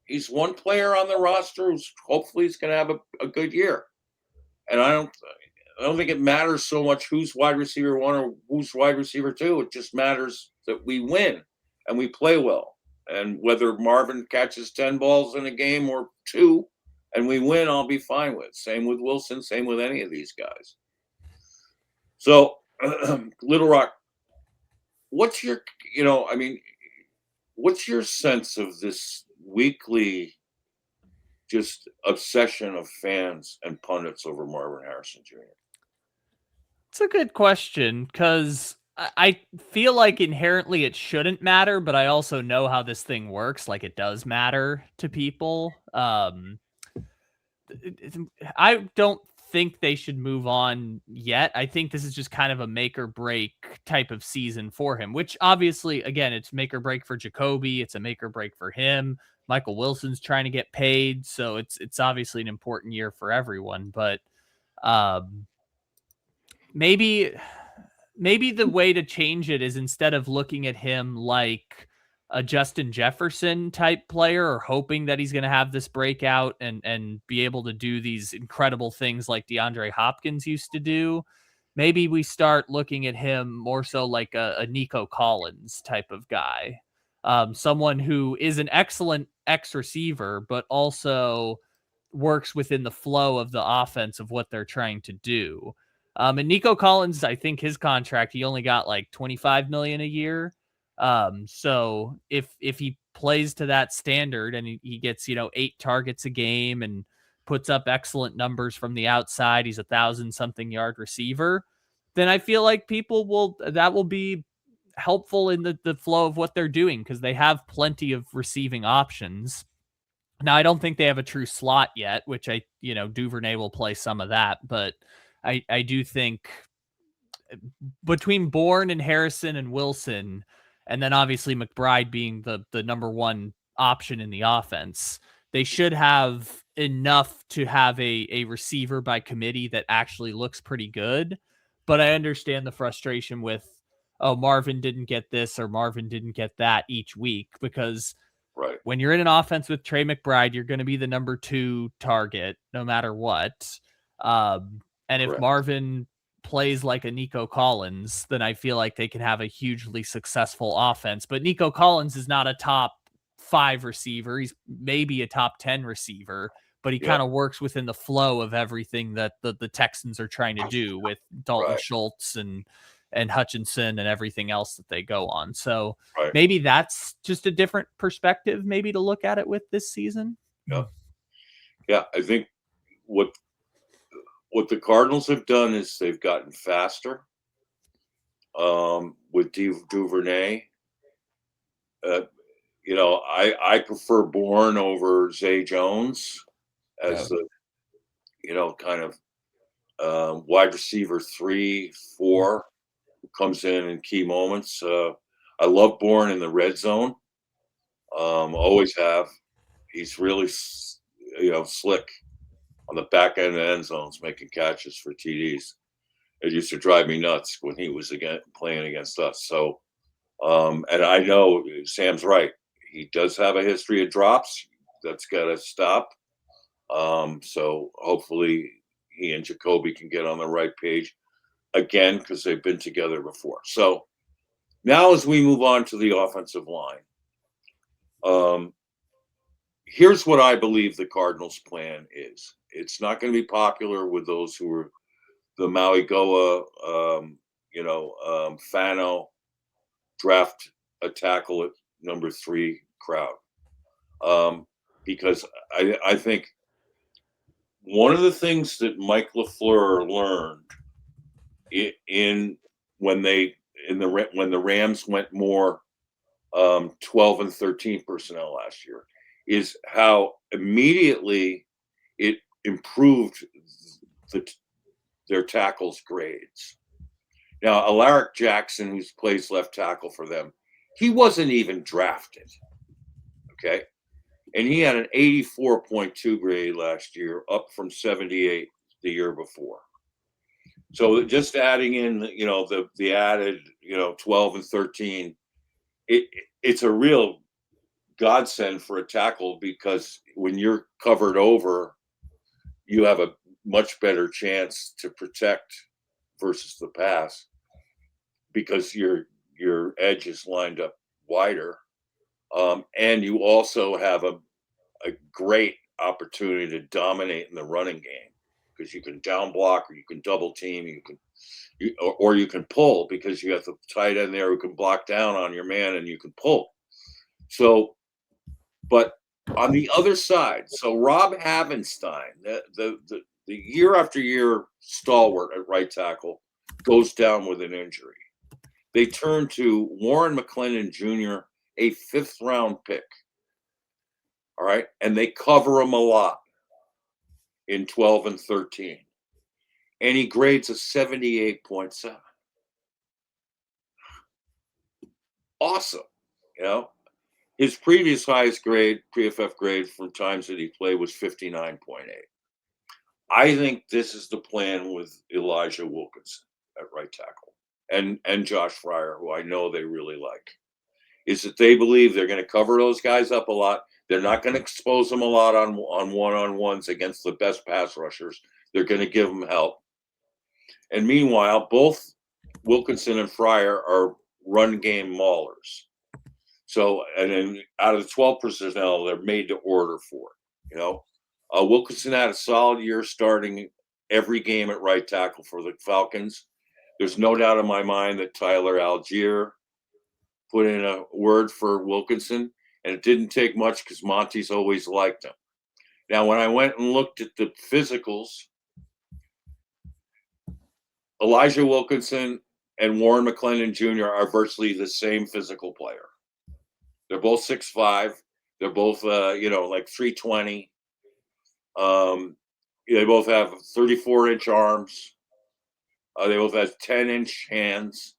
He's one player on the roster who's hopefully he's going to have a good year. And I don't think it matters so much who's wide receiver 1 or who's wide receiver 2. It just matters that we win and we play well. And whether Marvin catches 10 balls in a game or 2 and we win, I'll be fine with. Same with Wilson, same with any of these guys. So, Little Rock, what's your sense of this weekly just obsession of fans and pundits over Marvin Harrison Jr.? It's a good question because I feel like inherently it shouldn't matter, but I also know how this thing works. Like it does matter to people. I don't think they should move on yet. I think this is just kind of a make or break type of season for him, which obviously, again, it's make or break for Jacoby. It's a make or break for him. Michael Wilson's trying to get paid. So it's obviously an important year for everyone, but maybe the way to change it is instead of looking at him like a Justin Jefferson type player or hoping that he's going to have this breakout and be able to do these incredible things like DeAndre Hopkins used to do. Maybe we start looking at him more so like a Nico Collins type of guy. Someone who is an excellent X receiver, but also works within the flow of the offense of what they're trying to do. And Nico Collins, I think his contract, he only got like $25 million a year. So if he plays to that standard and he gets, 8 targets a game and puts up excellent numbers from the outside, he's 1,000-something yard receiver, then I feel like that will be helpful in the flow of what they're doing because they have plenty of receiving options. Now, I don't think they have a true slot yet, which Duvernay will play some of that, but I do think between Bourne and Harrison and Wilson, and then obviously McBride being the number one option in the offense, they should have enough to have a receiver by committee that actually looks pretty good. But I understand the frustration with, Marvin didn't get this or Marvin didn't get that each week, because right, when you're in an offense with Trey McBride, you're going to be the number 2 target no matter what. And if correct. Marvin plays like a Nico Collins, then I feel like they can have a hugely successful offense. But Nico Collins is not a top 5 receiver. He's maybe a top 10 receiver, but he kind of works within the flow of everything that the Texans are trying to do with Dalton Schultz and Hutchinson and everything else that they go on. So maybe that's just a different perspective, maybe to look at it with this season. Yeah. I think what what the Cardinals have done is they've gotten faster with Duvernay. I prefer Bourne over Zay Jones as the kind of wide receiver 3, 4 who comes in key moments. I love Bourne in the red zone. Always have. He's really slick on the back end of end zones, making catches for TDs. It used to drive me nuts when he was playing against us. So, and I know Sam's right. He does have a history of drops. That's got to stop. So hopefully he and Jacoby can get on the right page again because they've been together before. So now as we move on to the offensive line, here's what I believe the Cardinals' plan is. It's not going to be popular with those who are the Maui Goa, Fano draft a tackle at number 3 crowd. Because I think one of the things that Mike LaFleur learned when the Rams went more 12 and 13 personnel last year is how immediately it improved their tackles grades. Now, Alaric Jackson, who plays left tackle for them, he wasn't even drafted. Okay. And he had an 84.2 grade last year, up from 78 the year before. So just adding in, the added, 12 and 13, it's a real godsend for a tackle because when you're covered over, you have a much better chance to protect versus the pass because your edge is lined up wider. And you also have a great opportunity to dominate in the running game because you can down block or you can double team, or you can pull because you have the tight end there who can block down on your man and you can pull. So, but on the other side, so Rob Havenstein, the year after year stalwart at right tackle, goes down with an injury. They turn to Warren McClendon Jr., a 5th round pick. All right. And they cover him a lot in 12 and 13. And he grades a 78.7. Awesome. His previous highest grade, PFF grade from times that he played was 59.8. I think this is the plan with Elijah Wilkinson at right tackle and Josh Fryer, who I know they really like, is that they believe they're going to cover those guys up a lot. They're not going to expose them a lot on one-on-ones against the best pass rushers. They're going to give them help. And meanwhile, both Wilkinson and Fryer are run game maulers. So, and then out of the 12 personnel, they're made to order for it. Wilkinson had a solid year starting every game at right tackle for the Falcons. There's no doubt in my mind that Tyler Algier put in a word for Wilkinson, and it didn't take much because Monty's always liked him. Now, when I went and looked at the physicals, Elijah Wilkinson and Warren McClendon Jr. are virtually the same physical player. They're both 6'5". They're both, like 320. They both have 34-inch arms. They both have 10-inch hands.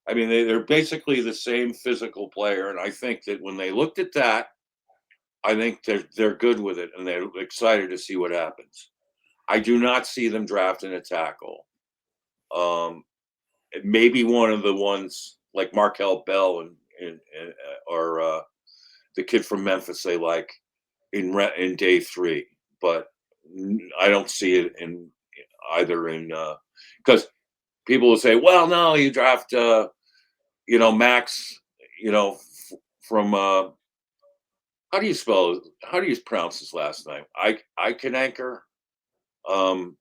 I mean, they're basically the same physical player. And I think that when they looked at that, I think they're good with it and they're excited to see what happens. I do not see them drafting a tackle. Maybe one of the ones like Markel Bell or the kid from Memphis they like in day 3, but I don't see it in because people will say, well, no, you draft Max, from how do you pronounce his last name? I can anchor. I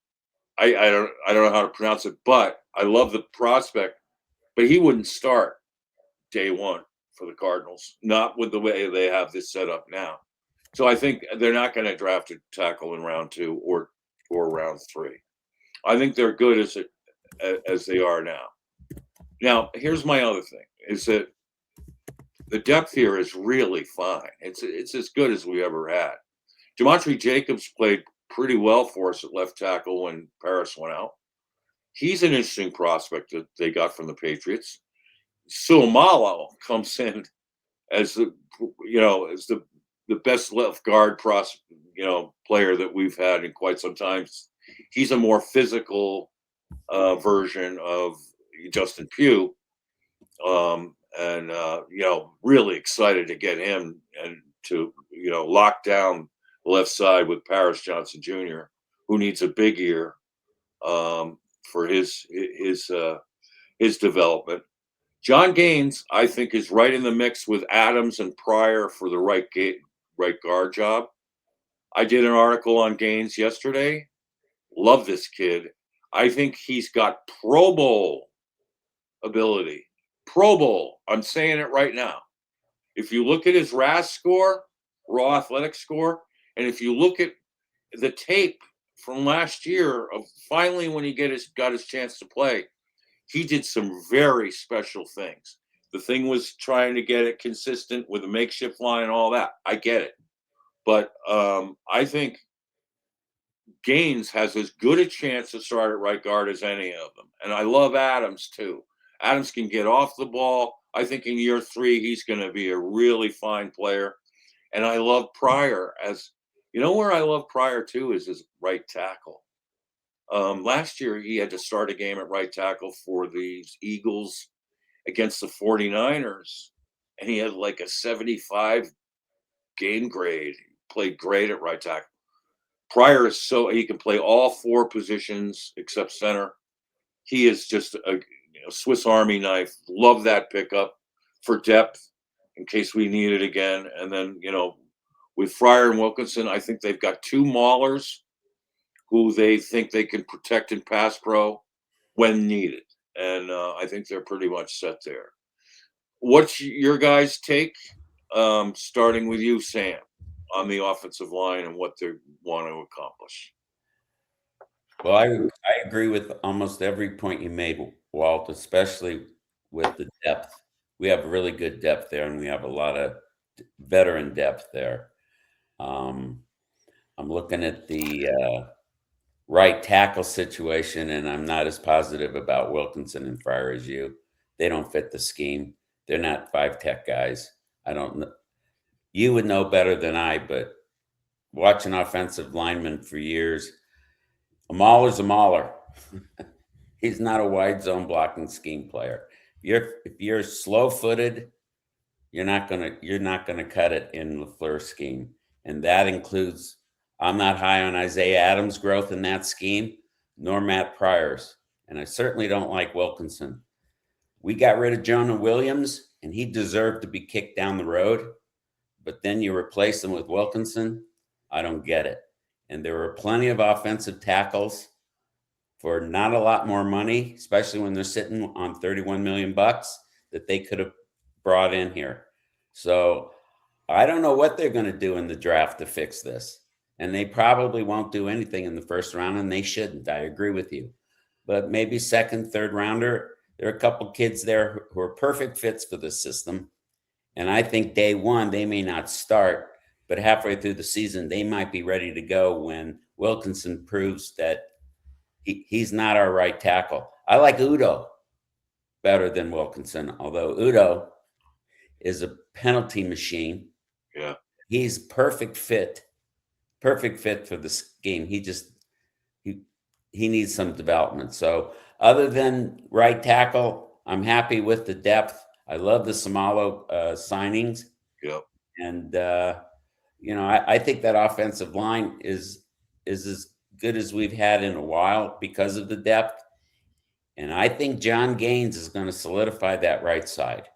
don't know how to pronounce it, but I love the prospect. But he wouldn't start day 1 for the Cardinals, not with the way they have this set up now. So I think they're not going to draft a tackle in round 2 or round 3. I think they're good as they are now. Now, here's my other thing: is that the depth here is really fine. It's as good as we ever had. Demontre Jacobs played pretty well for us at left tackle when Paris went out. He's an interesting prospect that they got from the Patriots. Suamalo comes in as the best left guard player that we've had in quite some time. He's a more physical version of Justin Pugh, and really excited to get him and to lock down the left side with Paris Johnson Jr., who needs a big year for his development. John Gaines, I think, is right in the mix with Adams and Pryor for the right guard job. I did an article on Gaines yesterday. Love this kid. I think he's got Pro Bowl ability. Pro Bowl. I'm saying it right now. If you look at his RAS score, raw athletic score, and if you look at the tape from last year of finally when he got his chance to play, he did some very special things. The thing was trying to get it consistent with a makeshift line and all that. I get it. But I think Gaines has as good a chance to start at right guard as any of them. And I love Adams, too. Adams can get off the ball. I think in year 3, he's going to be a really fine player. And I love Pryor where I love Pryor, too, is his right tackle. Last year, he had to start a game at right tackle for the Eagles against the 49ers, and he had like a 75 game grade. He played great at right tackle. Pryor is he can play all 4 positions except center. He is just a Swiss Army knife. Love that pickup for depth in case we need it again. And then, with Fryer and Wilkinson, I think they've got 2 maulers who they think they can protect in pass pro when needed. And I think they're pretty much set there. What's your guys' take, starting with you, Sam, on the offensive line and what they want to accomplish? Well, I agree with almost every point you made, Walt, especially with the depth. We have really good depth there, and we have a lot of veteran depth there. I'm looking at the right tackle situation, and I'm not as positive about Wilkinson and Fryer as you. They don't fit the scheme. They're not 5-tech guys. I don't know. You would know better than I, but watching offensive linemen for years, a mauler's a mauler. He's not a wide zone blocking scheme player. If you're slow-footed, you're not gonna cut it in LaFleur's scheme, and that includes. I'm not high on Isaiah Adams' growth in that scheme, nor Matt Pryor's, and I certainly don't like Wilkinson. We got rid of Jonah Williams, and he deserved to be kicked down the road, but then you replace him with Wilkinson. I don't get it. And there were plenty of offensive tackles for not a lot more money, especially when they're sitting on $31 million that they could have brought in here. So I don't know what they're going to do in the draft to fix this. And they probably won't do anything in the first round, and they shouldn't. I agree with you. But maybe second, third rounder, there are a couple kids there who are perfect fits for the system. And I think day one, they may not start, but halfway through the season, they might be ready to go when Wilkinson proves that he's not our right tackle. I like Udo better than Wilkinson, although Udo is a penalty machine. Yeah. He's perfect fit for this game. He needs some development. So other than right tackle, I'm happy with the depth. I love the Samalo signings. Yep. And I think that offensive line is as good as we've had in a while because of the depth. And I think John Gaines is going to solidify that right side.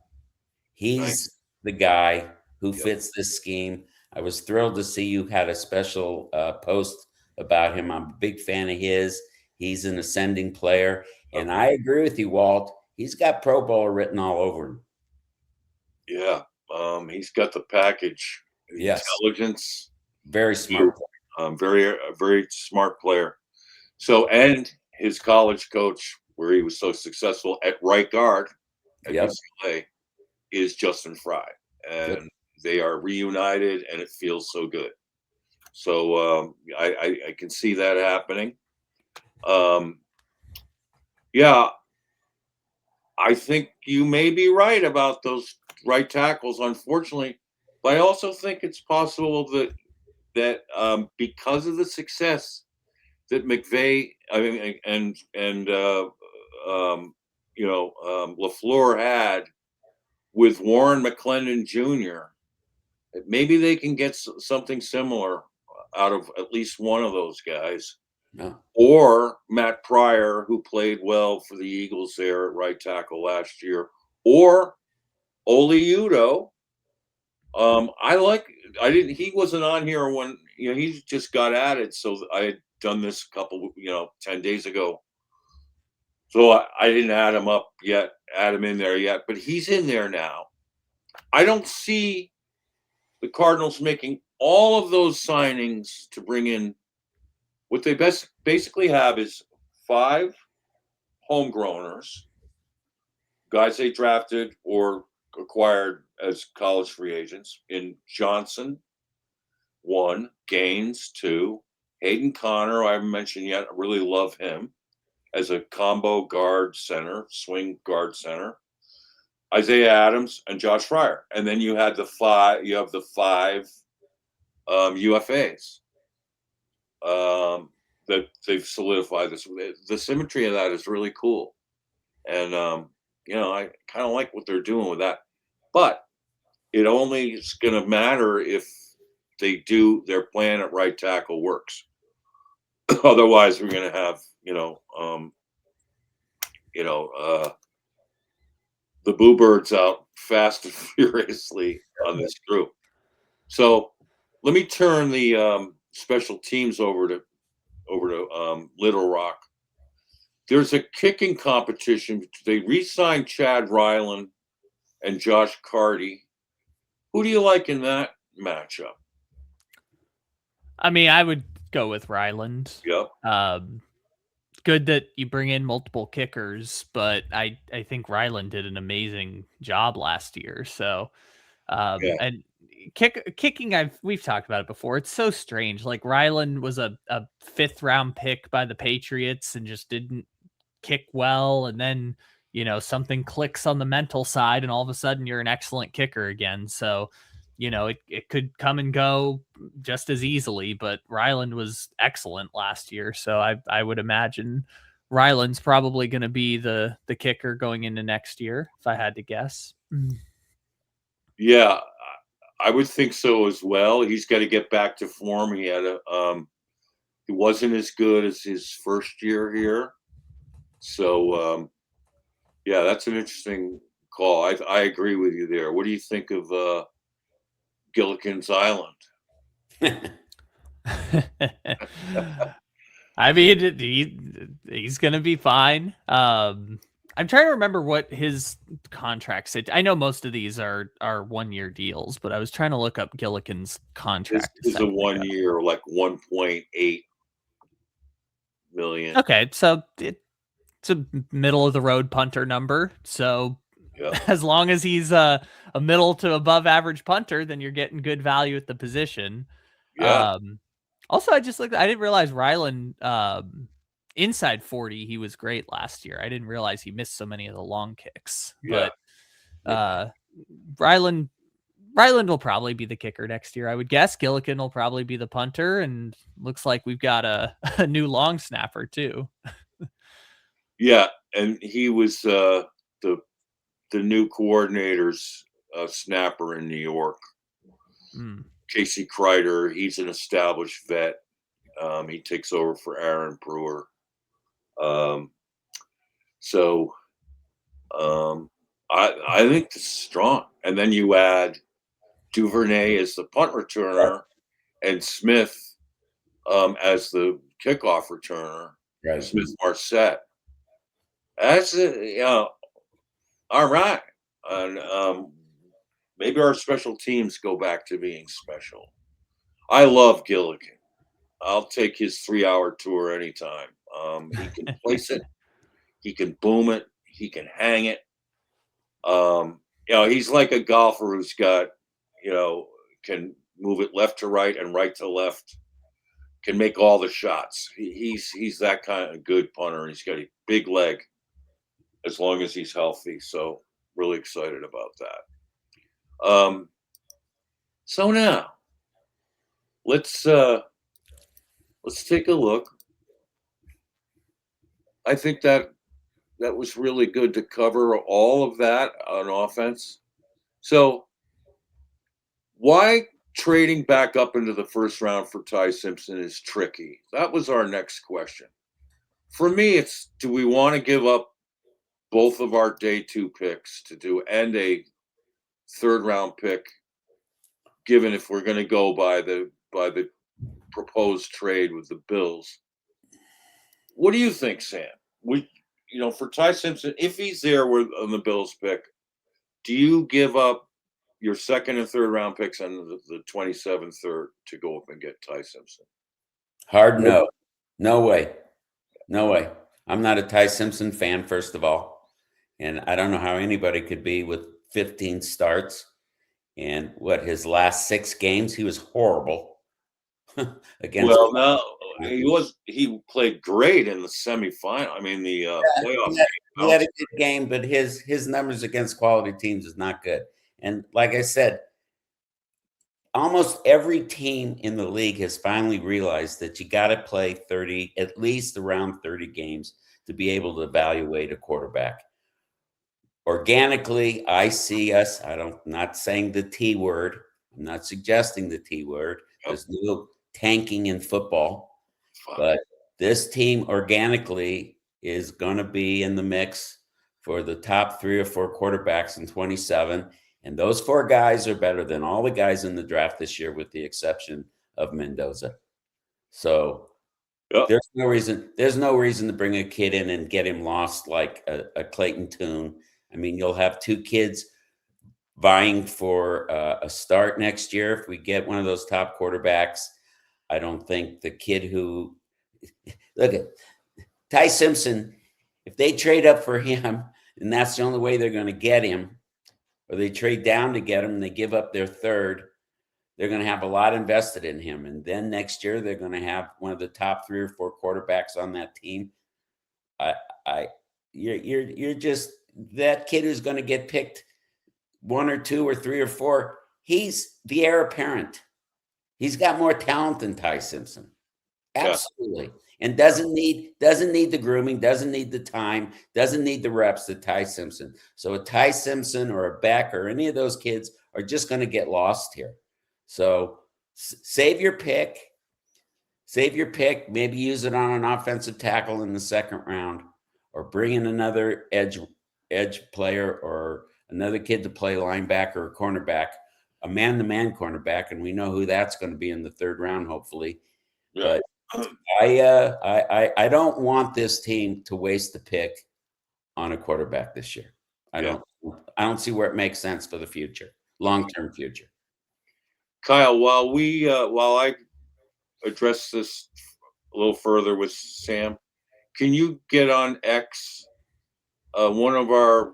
He's the guy who fits this scheme. I was thrilled to see you had a special post about him. I'm a big fan of his. He's an ascending player. And I agree with you, Walt. He's got Pro Bowler written all over him. Yeah. He's got the package. Yes. Intelligence. Very smart. Very smart player. So, and his college coach, where he was so successful at right guard at Yep. UCLA, is Justin Fry, and they are reunited, and it feels so good. So I can see that happening. Yeah, I think you may be right about those right tackles, unfortunately, but I also think it's possible that because of the success that McVay, I mean, and LaFleur had with Warren McClendon Jr., that maybe they can get something similar out of at least one of those guys. No. Or Matt Pryor, who played well for the Eagles there at right tackle last year, or Oli Udoh. He wasn't on here when, he just got added. So I had done this a couple, 10 days ago. So I didn't add him in there yet, but he's in there now. I don't see the Cardinals making all of those signings to bring in. What they basically have is 5 homegrowners, guys they drafted or acquired as college free agents, in Johnson, 1, Gaines, 2, Hayden Connor, I haven't mentioned yet. I really love him as a combo guard center, swing guard center. Isaiah Adams and Josh Fryer. And then you have the 5 UFAs. That they've solidified this. The symmetry of that is really cool. And, I kind of like what they're doing with that. But it only is going to matter if they do their plan at right tackle works. Otherwise, we're going to have, the Boo Birds out fast and furiously on this group. So let me turn the special teams over to Little Rock. There's a kicking competition. They re-signed Chad Ryland and Josh Carty. Who do you like in that matchup? I mean, I would go with Ryland. Yep. Good that you bring in multiple kickers, but I think Ryland did an amazing job last year. So, and kicking, we've talked about it before. It's so strange. Like Ryland was a 5th round pick by the Patriots and just didn't kick well, and then something clicks on the mental side, and all of a sudden you're an excellent kicker again. So it could come and go just as easily, but Ryland was excellent last year. So I would imagine Ryland's probably going to be the kicker going into next year, if I had to guess. Yeah, I would think so as well. He's got to get back to form. He wasn't as good as his first year here. So, yeah, that's an interesting call. I agree with you there. What do you think of Gilligan's Island? I mean, he's going to be fine. I'm trying to remember what his contract said. I know most of these are 1-year deals, but I was trying to look up Gilligan's contract. This is a 1 year, like 1.8 million. Okay, so it's a middle of the road punter number. So as long as he's a middle to above average punter, then you're getting good value at the position. Yeah. Also, I didn't realize Ryland, inside 40, he was great last year. I didn't realize he missed so many of the long kicks. Yeah. But Ryland will probably be the kicker next year, I would guess. Gilligan will probably be the punter, and looks like we've got a new long snapper too. Yeah, and he was the new coordinator's snapper in New York. Casey Kreider, he's an established vet. He takes over for Aaron Brewer. I think this is strong. And then you add Duvernay as the punt returner and Smith as the kickoff returner. Right. Smith Marset. That's it. All right. And maybe our special teams go back to being special. I love Gilligan. I'll take his 3-hour tour anytime. He can place it, he can boom it, he can hang it. He's like a golfer who's got, can move it left to right and right to left, can make all the shots. He's that kind of good punter, and he's got a big leg as long as he's healthy. So really excited about that. So now let's take a look. I think that was really good to cover all of that on offense. So why trading back up into the first round for Ty Simpson is tricky. That was our next question. For me, it's, do we want to give up both of our day 2 picks and a third round pick, given if we're going to go by the proposed trade with the Bills? What do you think, Sam? For Ty Simpson, if he's there on the Bills pick, do you give up your second and third round picks and the 27th third to go up and get Ty Simpson? Hard no. No way. No way. I'm not a Ty Simpson fan, first of all. And I don't know how anybody could be with 15 starts. And his last 6 games, he was horrible. Against. Well, no, he played great in the semifinal. I mean, the playoff game. He had a good game, but his numbers against quality teams is not good. And like I said, almost every team in the league has finally realized that you got to play at least around 30 games to be able to evaluate a quarterback. Organically, I see us. Not saying the T word. I'm not suggesting the T word. There's no tanking in football. But this team organically is going to be in the mix for the top 3 or 4 quarterbacks in 27. And those 4 guys are better than all the guys in the draft this year, with the exception of Mendoza. So there's no reason to bring a kid in and get him lost like a Clayton Tune. I mean, you'll have 2 kids vying for a start next year if we get one of those top quarterbacks. I don't think the kid who look at Ty Simpson, if they trade up for him and that's the only way they're going to get him, or they trade down to get him and they give up their third, they're going to have a lot invested in him. And then next year they're going to have one of the top 3 or 4 quarterbacks on that team. You're just that kid who's going to get picked 1 or 2 or 3 or 4. He's the heir apparent. He's got more talent than Ty Simpson. Absolutely. Yeah. And doesn't need the grooming, doesn't need the time, doesn't need the reps that Ty Simpson. So a Ty Simpson or a Beck or any of those kids are just going to get lost here. So save your pick. Maybe use it on an offensive tackle in the second round, or bring in another edge player or another kid to play linebacker or cornerback, a man-to-man cornerback, and we know who that's going to be in the third round, hopefully. Yeah. But I don't want this team to waste the pick on a quarterback this year. I don't see where it makes sense for the future, long-term future. Kyle, while I address this a little further with Sam, can you get on X? One of our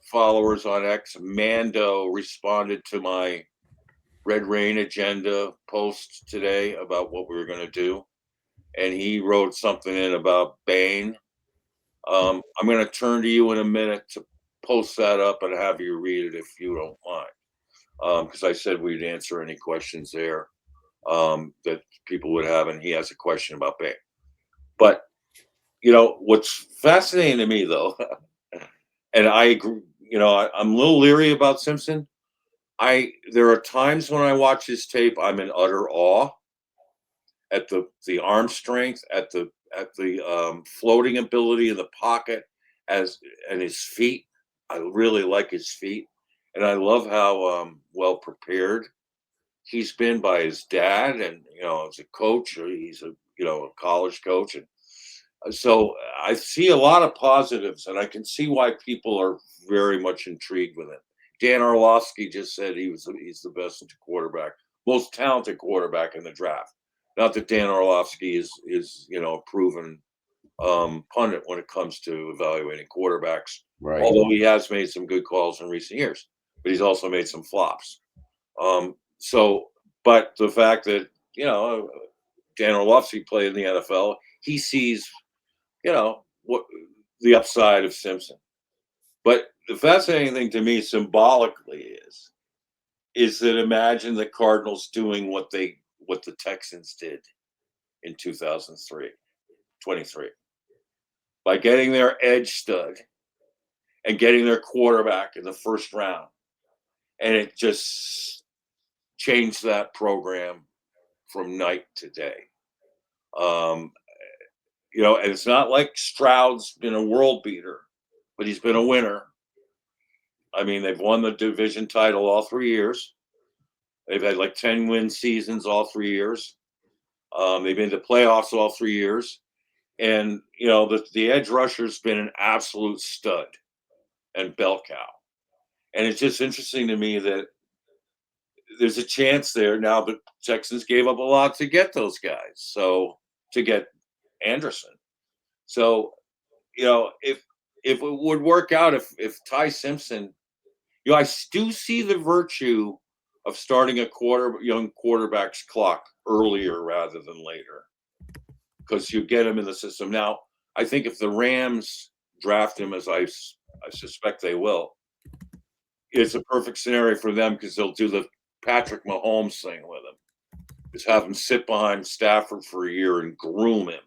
followers on X, Mando, responded to my Red Rain agenda post today about what we were going to do. And he wrote something in about Bain. I'm going to turn to you in a minute to post that up and have you read it if you don't mind. Because I said we'd answer any questions there that people would have. And he has a question about Bain. But, what's fascinating to me, though, and I agree, I'm a little leery about Simpson. There are times when I watch his tape, I'm in utter awe at the arm strength, at the floating ability in the pocket, and his feet. I really like his feet, and I love how well prepared he's been by his dad, and as a coach, he's a college coach, and so I see a lot of positives, and I can see why people are very much intrigued with it. Dan Orlovsky just said he's the best quarterback, most talented quarterback in the draft. Not that Dan Orlovsky is a proven pundit when it comes to evaluating quarterbacks. Right. Although he has made some good calls in recent years, but he's also made some flops. But the fact that Dan Orlovsky played in the NFL, he sees what the upside of Simpson. But the fascinating thing to me symbolically is that imagine the Cardinals doing what the Texans did in 2023 by getting their edge stud and getting their quarterback in the first round. And it just changed that program from night to day. And it's not like Stroud's been a world beater, but he's been a winner. I mean, they've won the division title all 3 years. They've had like 10-win seasons all 3 years. They've been to playoffs all 3 years. And, the edge rusher's been an absolute stud and bell cow. And it's just interesting to me that there's a chance there. Now the Texans gave up a lot to get those guys. So to get Anderson. So, if it would work out, if Ty Simpson, I do see the virtue of starting a young quarterback's clock earlier rather than later, because you get him in the system. Now, I think if the Rams draft him, as I suspect they will, it's a perfect scenario for them because they'll do the Patrick Mahomes thing with him. Just have him sit behind Stafford for a year and groom him,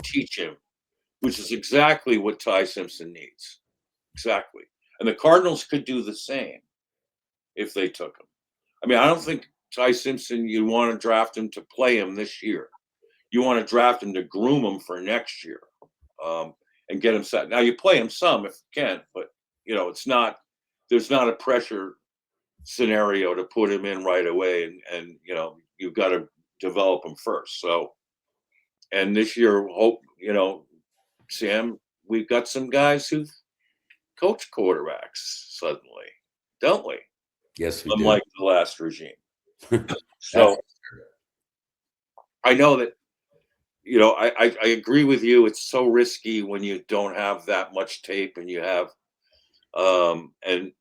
teach him, which is exactly what Ty Simpson needs. Exactly. And the Cardinals could do the same if they took him. I mean, I don't think Ty Simpson, you want to draft him to play him this year. You want to draft him to groom him for next year, and get him set. Now, you play him some if you can, but, there's not a pressure scenario to put him in right away. And you've got to develop him first. So, and this year, Sam, we've got some guys who've coached quarterbacks suddenly, don't we? Yes, we Unlike do. the last regime. So I know that, I agree with you. It's so risky when you don't have that much tape and you have, and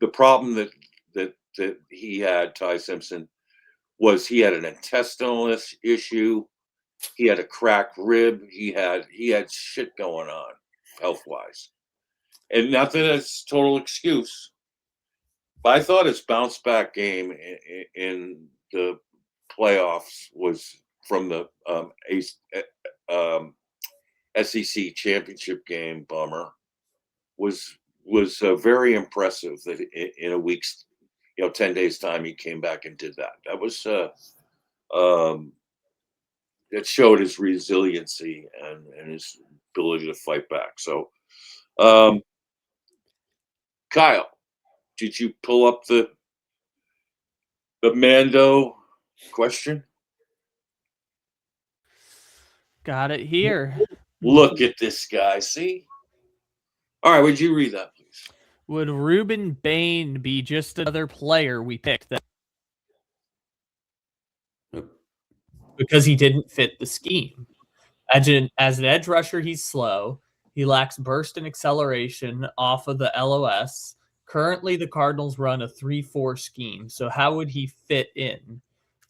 the problem that he had, Ty Simpson, was he had an intestinal issue. He had a cracked rib. He had shit going on health-wise. And not that it's total excuse, but I thought his bounce back game in the playoffs was from the SEC championship game. Bummer was very impressive that in a week's 10 days time he came back and did that. That was that showed his resiliency and his ability to fight back. So, Kyle, did you pull up the Mando question? Got it here. Look at this guy. See? All right, would you read that, please? Would Ruben Bain be just another player we picked that because he didn't fit the scheme? As an edge rusher, he's slow. He lacks burst and acceleration off of the LOS. Currently, the Cardinals run a 3-4 scheme. So how would he fit in?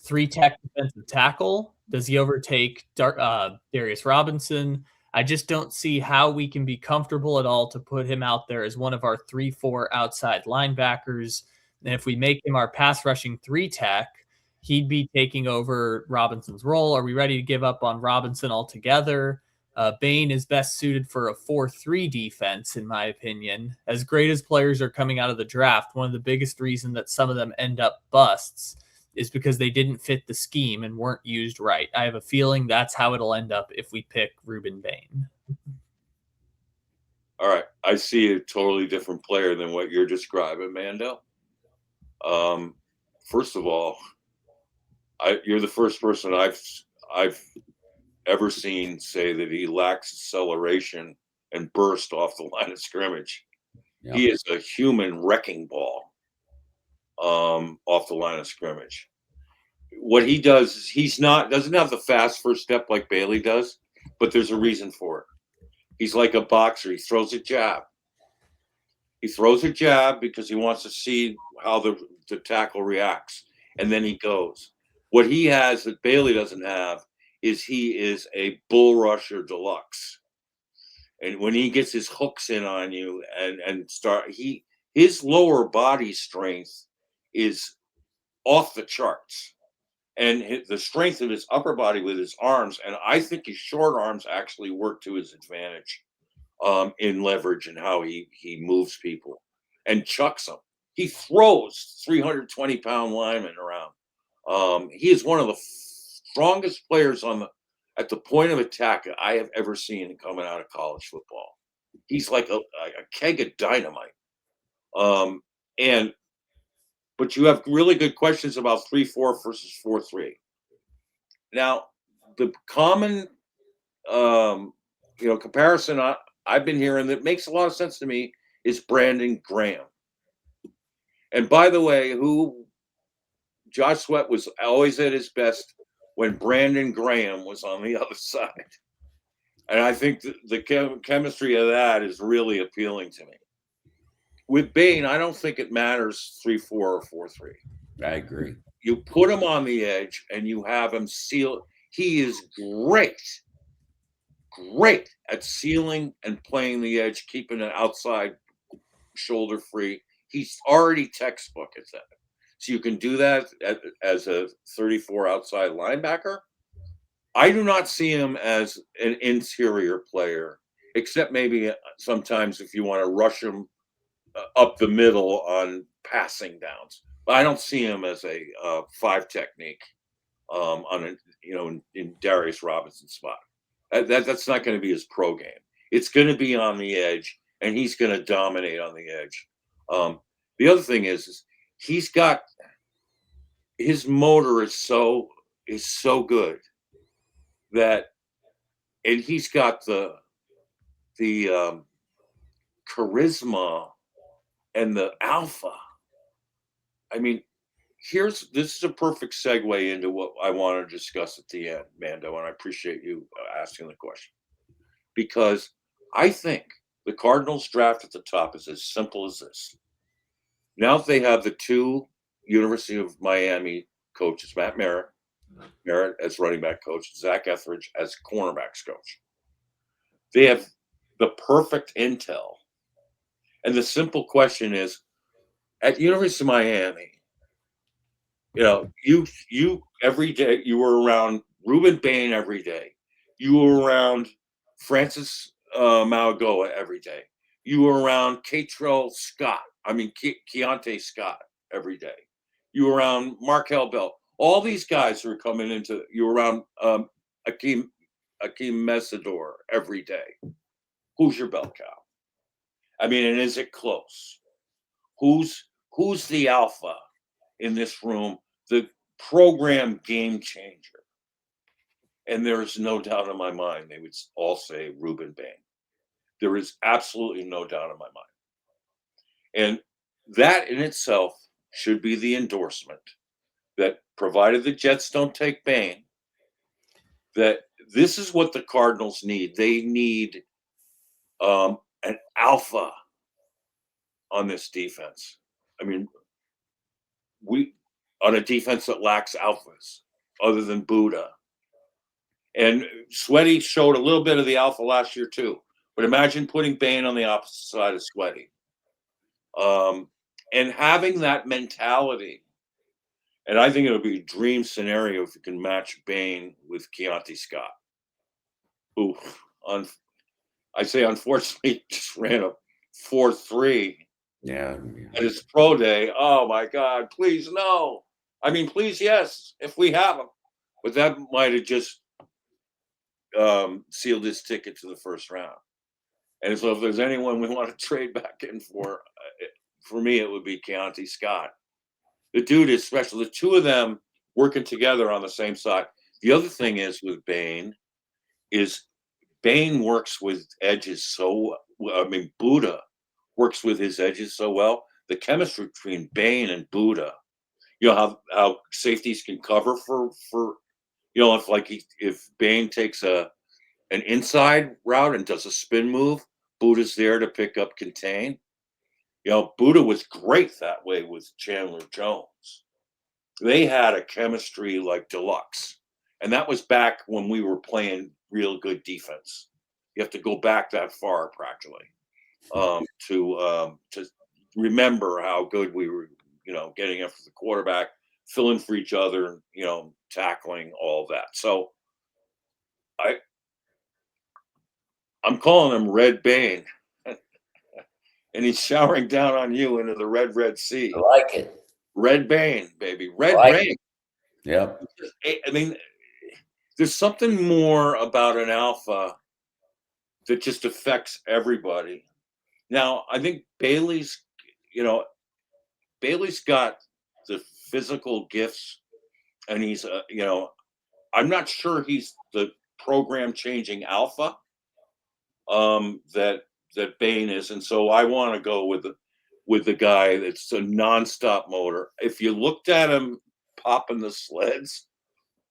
3-tech defensive tackle? Does he overtake Darius Robinson? I just don't see how we can be comfortable at all to put him out there as one of our 3-4 outside linebackers. And if we make him our pass rushing 3-tech, he'd be taking over Robinson's role. Are we ready to give up on Robinson altogether? Bain is best suited for a 4-3 defense, in my opinion. As great as players are coming out of the draft, one of the biggest reasons that some of them end up busts is because they didn't fit the scheme and weren't used right. I have a feeling that's how it'll end up if we pick Ruben Bain. All right. I see a totally different player than what you're describing, Mando. First of all, you're the first person I've ever seen say that he lacks acceleration and burst off the line of scrimmage. Yeah. He is a human wrecking ball off the line of scrimmage. what he does is doesn't have the fast first step like Bailey does, but there's a reason for it. He's like a boxer. He throws a jab. He throws a jab because he wants to see how the tackle reacts, and then he goes. What he has that Bailey doesn't have is he is a bull rusher deluxe. And when he gets his hooks in on you and his lower body strength is off the charts. And the strength of his upper body with his arms, and I think his short arms actually work to his advantage in leverage and how he moves people and chucks them. He throws 320-pound linemen around. He is one of the strongest players at the point of attack I have ever seen coming out of college football. He's like a keg of dynamite. But you have really good questions about 3-4 versus 4-3. Now, the common comparison I've been hearing that makes a lot of sense to me is Brandon Graham. And by the way, Josh Sweat was always at his best when Brandon Graham was on the other side. And I think the chemistry of that is really appealing to me. With Bain, I don't think it matters 3-4 or 4-3. I agree. You put him on the edge and you have him seal. He is great at sealing and playing the edge, keeping it outside shoulder free. He's already textbook at that. So you can do that as a 34 outside linebacker. I do not see him as an interior player, except maybe sometimes if you want to rush him up the middle on passing downs. But I don't see him as a 5 technique in Darius Robinson's spot. That's not going to be his pro game. It's going to be on the edge, and he's going to dominate on the edge. The other thing is he's got his motor is so good that, and he's got the charisma and the alpha. I mean, this is a perfect segue into what I want to discuss at the end, Mando, and I appreciate you asking the question. Because I think the Cardinals draft at the top is as simple as this. Now they have the 2 University of Miami coaches, Matt Merritt as running back coach, Zach Etheridge as cornerbacks coach. They have the perfect intel. And the simple question is, at University of Miami, you every day you were around Ruben Bain every day. You were around Francis Malagoa every day. You were around Keontae Scott every day. You were around Markel Bell. All these guys who are coming into. You were around Akeem Mesidor every day. Who's your bell cow? I mean, and is it close? Who's the alpha in this room? The program game changer. And there is no doubt in my mind, they would all say Ruben Bain. There is absolutely no doubt in my mind. And that in itself should be the endorsement that, provided the Jets don't take Bain, that this is what the Cardinals need. They need an alpha on this defense. I mean, on a defense that lacks alphas other than Buddha. And Sweaty showed a little bit of the alpha last year too. But imagine putting Bain on the opposite side of Sweaty. And having that mentality. And I think it would be a dream scenario if you can match Bain with Keontae Scott, who, I say unfortunately, just ran a 4.3. Yeah. At his pro day. Oh my God! Please no. I mean, please yes. If we have him, but that might have just sealed his ticket to the first round. And so, if there's anyone we want to trade back in for me, it would be Keontae Scott. The dude is special. The 2 of them working together on the same side. The other thing is with Bain works with edges so. I mean, Buddha works with his edges so well. The chemistry between Bain and Buddha, you know, how safeties can cover for you know, if Bain takes an inside route and does a spin move, Buddha's there to pick up contain. You know, Buddha was great that way with Chandler Jones. They had a chemistry like deluxe. And that was back when we were playing real good defense. You have to go back that far practically to remember how good we were, you know, getting after the quarterback, filling for each other, you know, tackling, all that. So I'm calling him Red Bain. And he's showering down on you into the Red Sea. I like it. Red Bain, baby. Red Bain. Yep. I mean, there's something more about an alpha that just affects everybody. Now, I think Bailey's got the physical gifts, and he's, you know, I'm not sure he's the program changing alpha that Bain is, and so I want to go with the guy that's a nonstop motor. If you looked at him popping the sleds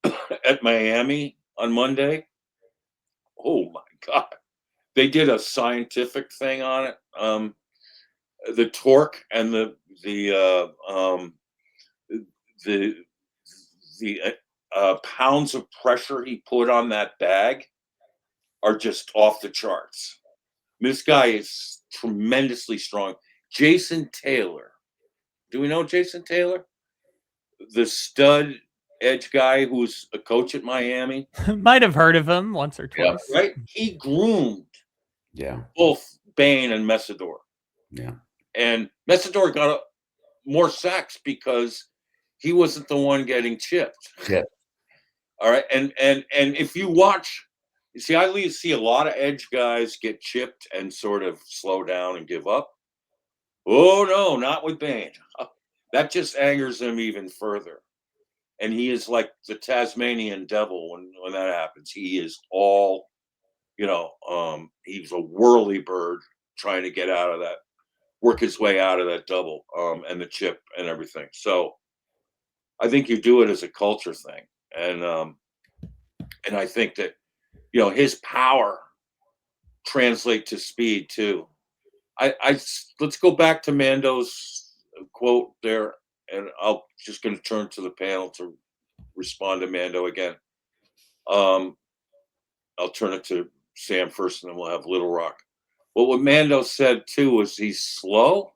at Miami on Monday, oh my God. They did a scientific thing on it. The torque and the pounds of pressure he put on that bag are just off the charts. This guy is tremendously strong. Jason Taylor. Do we know Jason Taylor? The stud edge guy who's a coach at Miami. Might have heard of him once or twice. Yeah, right? He groomed both Bain and Messidor. Yeah. And Messidor got more sacks because he wasn't the one getting chipped. Yeah. All right. And if you watch, you see, I see a lot of edge guys get chipped and sort of slow down and give up. Oh, no, not with Bain. That just angers him even further. And he is like the Tasmanian devil when that happens. He is all, you know, he's a whirly bird trying to get out of that, work his way out of that double and the chip and everything. So I think you do it as a culture thing. And I think that, you know, his power translate to speed too. Let's go back to Mando's quote there, and I'll just going to turn to the panel to respond to Mando again. I'll turn it to Sam first, and then we'll have Little Rock. Well, what Mando said too was he's slow.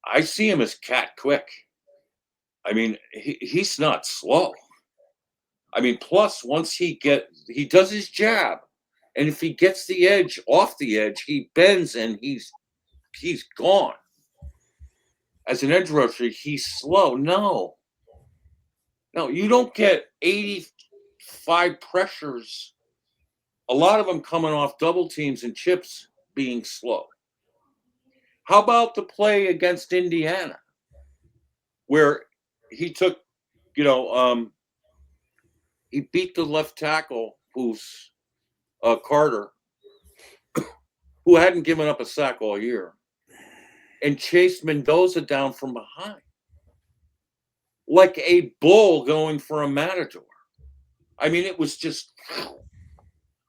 I see him as cat quick. I mean, he's not slow. I mean, plus once he does his jab, and if he gets the edge off the edge, he bends and he's gone. As an edge rusher, he's slow. No, you don't get 85 pressures. A lot of them coming off double teams and chips being slow. How about the play against Indiana, where he took, you know, he beat the left tackle, who's Carter, who hadn't given up a sack all year, and chased Mendoza down from behind like a bull going for a matador. I mean, it was just,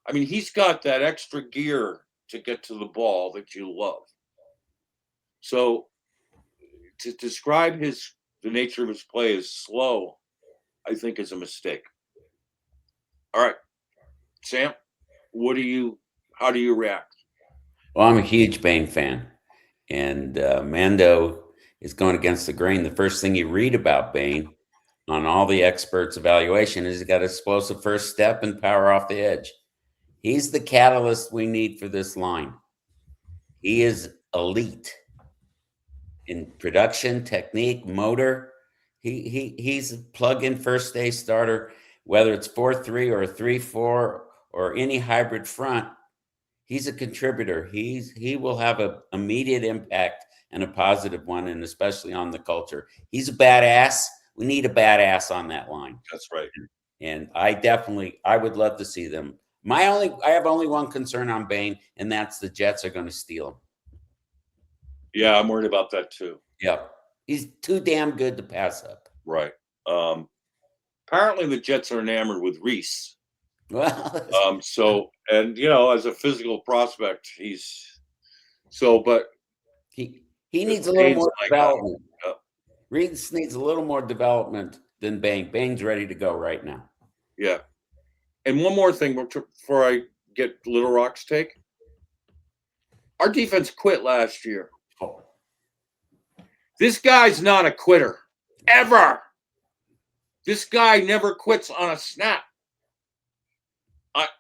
I mean, he's got that extra gear to get to the ball that you love. So to describe the nature of his play as slow, I think is a mistake. All right, Sam, how do you react? Well, I'm a huge Bain fan, and Mando is going against the grain. The first thing you read about Bain on all the experts' evaluation is he's got explosive first step and power off the edge. He's the catalyst we need for this line. He is elite in production, technique, motor. He's a plug-in first-day starter, whether it's 4-3 or 3-4 or any hybrid front. He's a contributor. He will have an immediate impact and a positive one, and especially on the culture. He's a badass. We need a badass on that line. That's right. And I would love to see them. I have only one concern on Bain, and that's the Jets are going to steal him. Yeah, I'm worried about that too. Yep. He's too damn good to pass up. Right. Apparently the Jets are enamored with Reese. Well, So, and as a physical prospect, but he needs a little Bain's more like, development. Reese needs a little more development than Bain. Bain's ready to go right now. yeah. And one more thing before I get Little Rock's take. Our defense quit last year. Oh. This guy's not a quitter, ever. This guy never quits on a snap.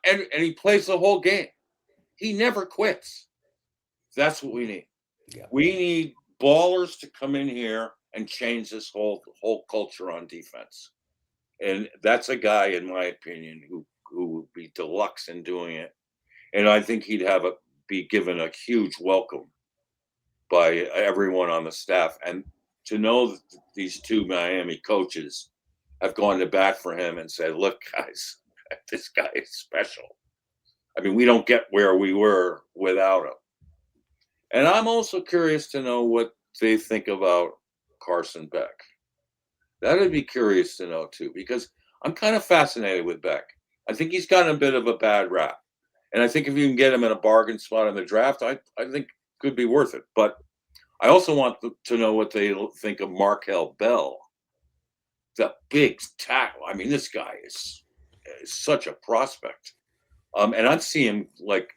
And he plays the whole game. He never quits. That's what we need. Yeah. We need ballers to come in here and change this whole culture on defense. And that's a guy, in my opinion, who would be deluxe in doing it. And I think he'd be given a huge welcome by everyone on the staff. And to know that these two Miami coaches have gone to bat for him and said, look, guys, this guy is special. I mean, we don't get where we were without him. And I'm also curious to know what they think about Carson Beck. That would be curious to know, too, because I'm kind of fascinated with Beck. I think he's gotten a bit of a bad rap. And I think if you can get him in a bargain spot in the draft, I think could be worth it. But I also want to know what they think of Markel Bell, the big tackle. I mean, this guy is such a prospect. And I'd see him like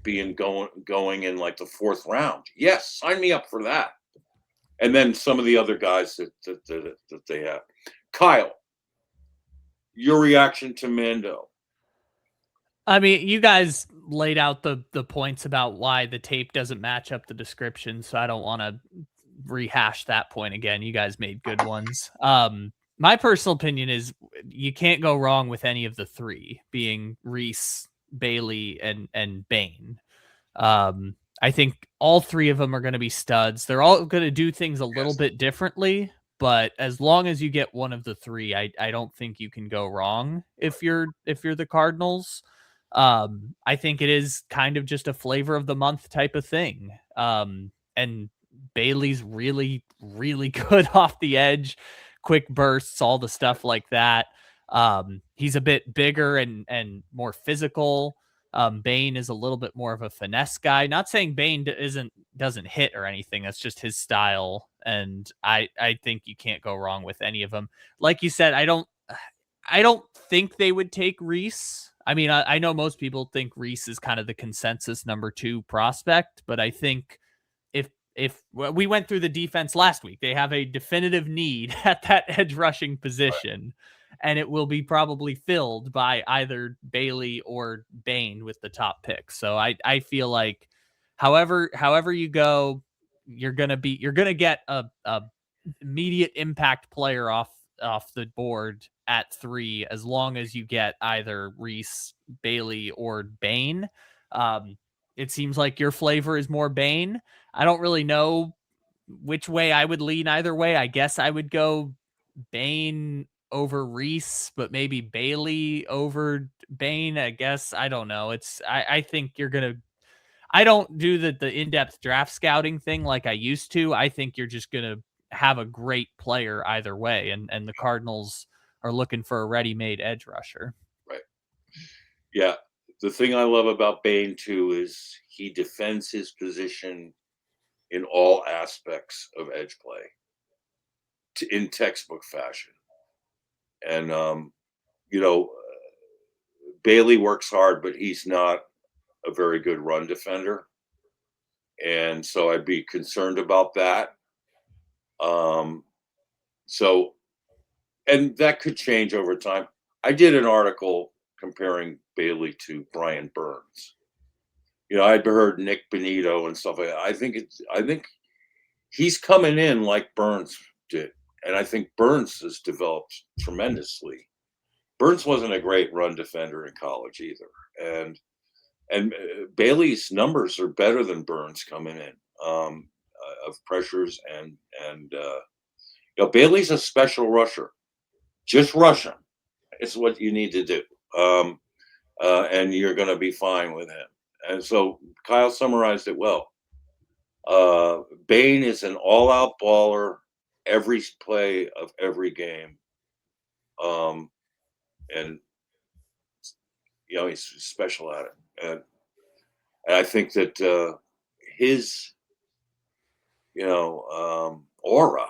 being going in like the 4th round. Yes, sign me up for that. And then some of the other guys that they have. Kyle, your reaction to Mando? I mean, you guys laid out the points about why the tape doesn't match up the description, so I don't want to rehash that point again. You guys made good ones. My personal opinion is you can't go wrong with any of the three, being Reese, Bailey, and Bain. I think all three of them are going to be studs. They're all going to do things a little bit differently, but as long as you get one of the three, I don't think you can go wrong if you're the Cardinals. I think it is kind of just a flavor of the month type of thing. And Bailey's really, really good off the edge, quick bursts, all the stuff like that. He's a bit bigger and more physical. Bain is a little bit more of a finesse guy. Not saying Bain doesn't hit or anything. That's just his style. And I think you can't go wrong with any of them. Like you said, I don't think they would take Reese. I mean, I know most people think Reese is kind of the consensus number 2 prospect, but I think if we went through the defense last week, they have a definitive need at that edge rushing position, and it will be probably filled by either Bailey or Bain with the top pick. So I feel like however you go, you're gonna get a immediate impact player off the board at 3, as long as you get either Reese, Bailey, or Bain. It seems like your flavor is more Bain. I don't really know which way I would lean either way. I guess I would go Bain over Reese, but maybe Bailey over Bain. I guess, I don't know. I think you're going to, I don't do the in-depth draft scouting thing like I used to. I think you're just going to have a great player either way. And the Cardinals are looking for a ready-made edge rusher. Right. Yeah. The thing I love about Bain too is he defends his position in all aspects of edge play in textbook fashion. And, Bailey works hard, but he's not a very good run defender. And so I'd be concerned about that. And that could change over time. I did an article comparing Bailey to Brian Burns. I'd heard Nick Benito and stuff like that. I think he's coming in like Burns did. And I think Burns has developed tremendously. Burns wasn't a great run defender in college either. And Bailey's numbers are better than Burns coming in of pressures. And Bailey's a special rusher. Just rush him. It's what you need to do. And you're going to be fine with him. And so Kyle summarized it well. Bain is an all-out baller every play of every game. And he's special at it. And I think that his, aura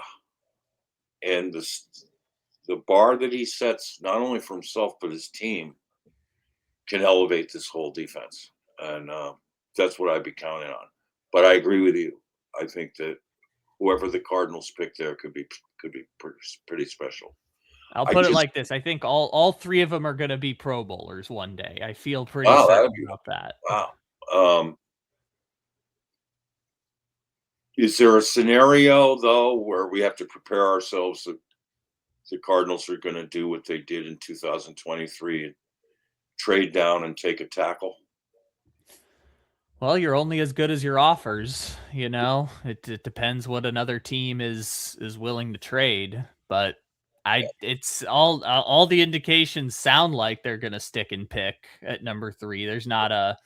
and the bar that he sets, not only for himself, but his team, can elevate this whole defense. And that's what I'd be counting on. But I agree with you. I think that whoever the Cardinals pick there could be pretty special. I'll put it like this. I think all three of them are going to be Pro Bowlers one day. I feel pretty certain about that. Wow. Is there a scenario, though, where we have to prepare ourselves that the Cardinals are going to do what they did in 2023 and trade down and take a tackle? Well, you're only as good as your offers, It depends what another team is willing to trade, but it's all the indications sound like they're going to stick and pick at number 3. There's not a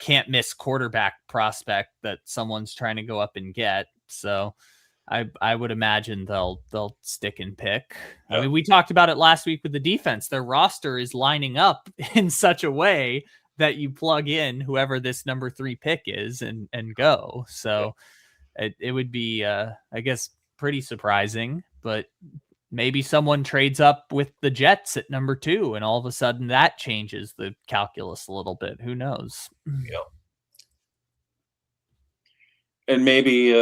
can't miss quarterback prospect that someone's trying to go up and get. So I would imagine they'll stick and pick. Yeah. I mean, we talked about it last week with the defense. Their roster is lining up in such a way that you plug in whoever this number 3 pick is and go. So it would be, I guess, pretty surprising, but maybe someone trades up with the Jets at number 2 and all of a sudden that changes the calculus a little bit. Who knows? Yeah. And maybe,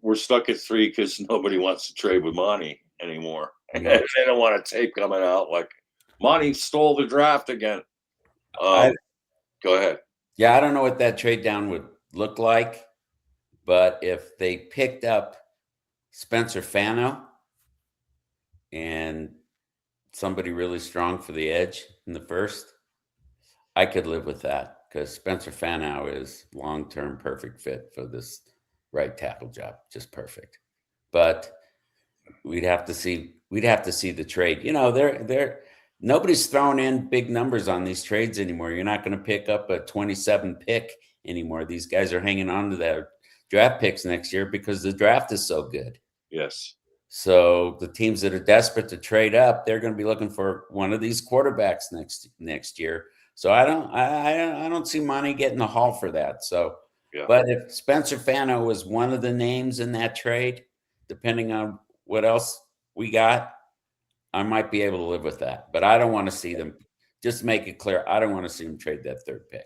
we're stuck at 3 because nobody wants to trade with Monty anymore. And they don't want a tape coming out like Monty stole the draft again. Go ahead. Yeah, I don't know what that trade down would look like, but if they picked up Spencer Fano and somebody really strong for the edge in the first, I could live with that because Spencer Fano is long-term perfect fit for this right tackle job, just perfect. But we'd have to see the trade. Nobody's throwing in big numbers on these trades anymore. You're not going to pick up a 27 pick anymore. These guys are hanging on to their draft picks next year because the draft is so good. Yes. So the teams that are desperate to trade up, they're going to be looking for one of these quarterbacks next year. So I don't see Monty getting the haul for that. So, yeah. But if Spencer Fano was one of the names in that trade, depending on what else we got, I might be able to live with that, but I don't want to see them. Just make it clear, I don't want to see them trade that 3rd pick.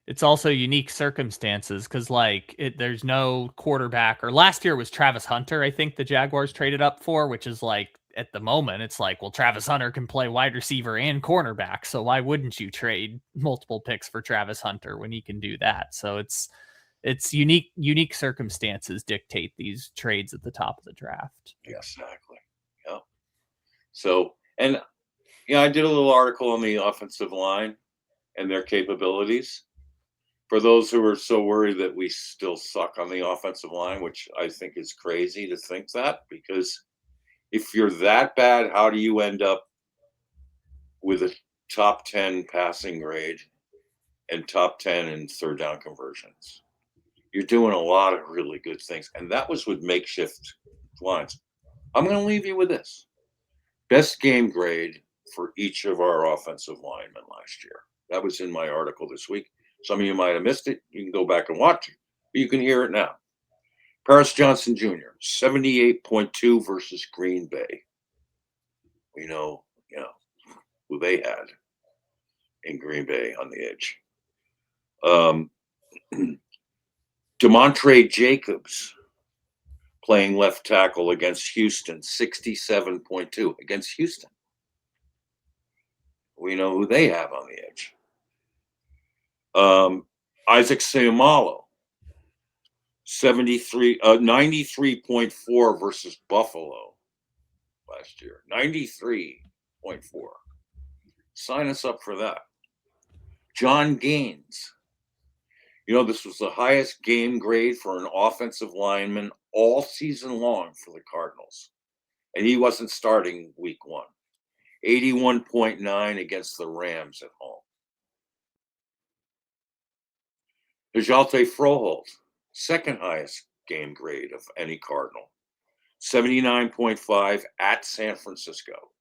It's also unique circumstances because, there's no quarterback. Or last year was Travis Hunter, I think the Jaguars traded up for, which is at the moment, it's well, Travis Hunter can play wide receiver and cornerback, so why wouldn't you trade multiple picks for Travis Hunter when he can do that? So it's unique circumstances dictate these trades at the top of the draft. Exactly. Yeah. So, and I did a little article on the offensive line and their capabilities. For those who are so worried that we still suck on the offensive line, which I think is crazy to think that, because if you're that bad, how do you end up with a top 10 passing grade and top 10 in 3rd down conversions? You're doing a lot of really good things. And that was with makeshift lines. I'm going to leave you with this. Best game grade for each of our offensive linemen last year. That was in my article this week. Some of you might have missed it. You can go back and watch it. But you can hear it now. Paris Johnson Jr., 78.2 versus Green Bay. We know, who they had in Green Bay on the edge. DeMontre Jacobs playing left tackle against Houston, 67.2 against Houston. We know who they have on the edge. Isaac Seumalo, 93.4 versus Buffalo last year. 93.4. Sign us up for that. John Gaines. This was the highest game grade for an offensive lineman all season long for the Cardinals. And he wasn't starting week 1. 81.9 against the Rams at home. Dejounte Froholt, 2nd highest game grade of any Cardinal. 79.5 at San Francisco.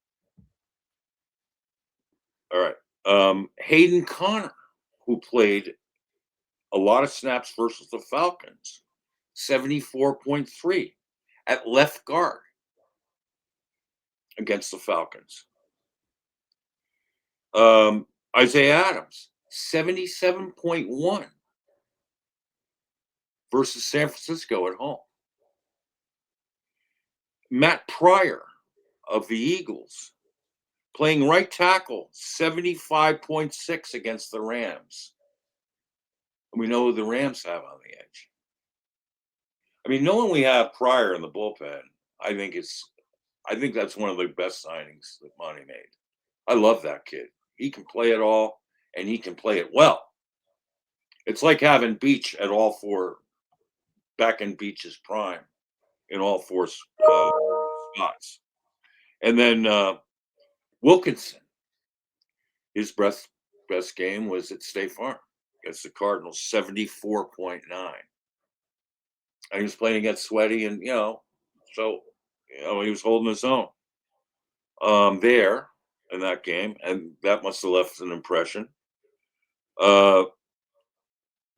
All right. Hayden Connor, who played a lot of snaps versus the Falcons, 74.3 at left guard against the Falcons. Isaiah Adams, 77.1 versus San Francisco at home. Matt Pryor of the Eagles, playing right tackle, 75.6 against the Rams. We know who the Rams have on the edge. I mean, knowing we have Pryor in the bullpen, I think that's one of the best signings that Monty made. I love that kid. He can play it all, and he can play it well. It's like having Beach at all four, back in Beach's prime, in all four spots. And then Wilkinson, his best game was at State Farm against the Cardinals, 74.9. And he was playing against Sweaty, and so he was holding his own there in that game, and that must have left an impression.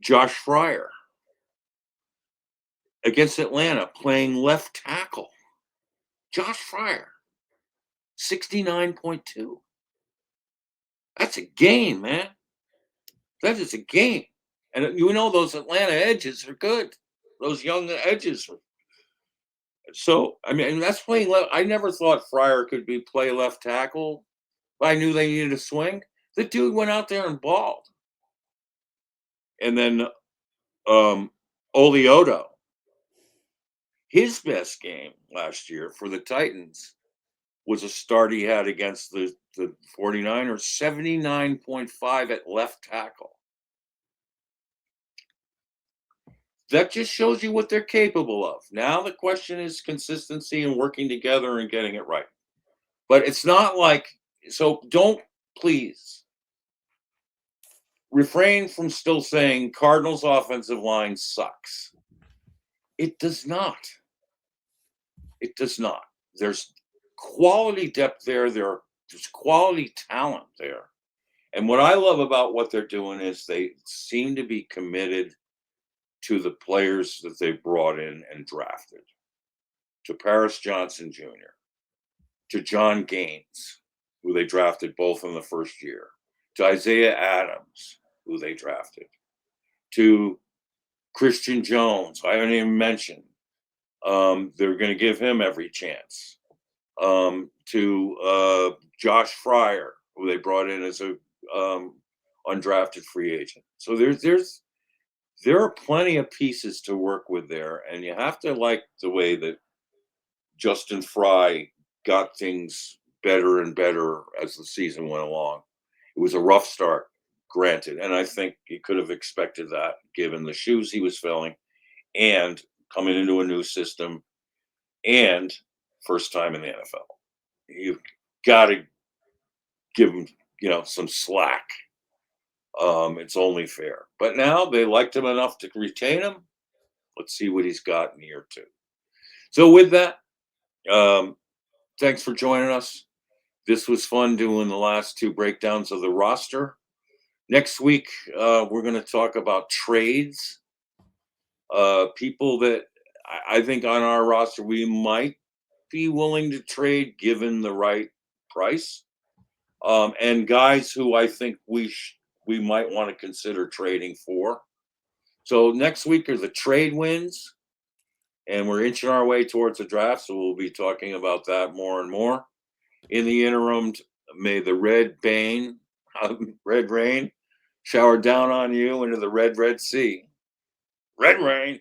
Josh Fryer against Atlanta, playing left tackle. Josh Fryer, 69.2. That's a game, man. That is a game. And those Atlanta edges are good. Those young edges. So, I mean, that's playing left. I never thought Fryer could play left tackle. But I knew they needed a swing. The dude went out there and balled. And then Olioto, his best game last year for the Titans was a start he had against the 49ers, 79.5 at left tackle. That just shows you what they're capable of. Now the question is consistency and working together and getting it right. But it's not like, so don't, please refrain from still saying Cardinals offensive line sucks. It does not. It does not. There's quality depth there. There's quality talent there. And what I love about what they're doing is they seem to be committed to the players that they brought in and drafted. To Paris Johnson Jr., to John Gaines, who they drafted both in the first year, to Isaiah Adams, who they drafted, to Christian Jones, I haven't even mentioned. They're going to give him every chance. To Josh Fryer, who they brought in as a undrafted free agent. So there are plenty of pieces to work with there, and you have to like the way that Justin Fry got things better and better as the season went along. It was a rough start, granted, and I think he could have expected that given the shoes he was filling and coming into a new system and first time in the NFL. You've got to give him, some slack. It's only fair. But now they liked him enough to retain him. Let's see what he's got in year 2. So with that, thanks for joining us. This was fun doing the last 2 breakdowns of the roster. Next week, we're going to talk about trades. People that I think on our roster we might be willing to trade given the right price. And guys who I think we might want to consider trading for. So next week are the trade wins, and we're inching our way towards the draft, so we'll be talking about that more and more. In the interim, may the red rain shower down on you into the red sea. Red rain.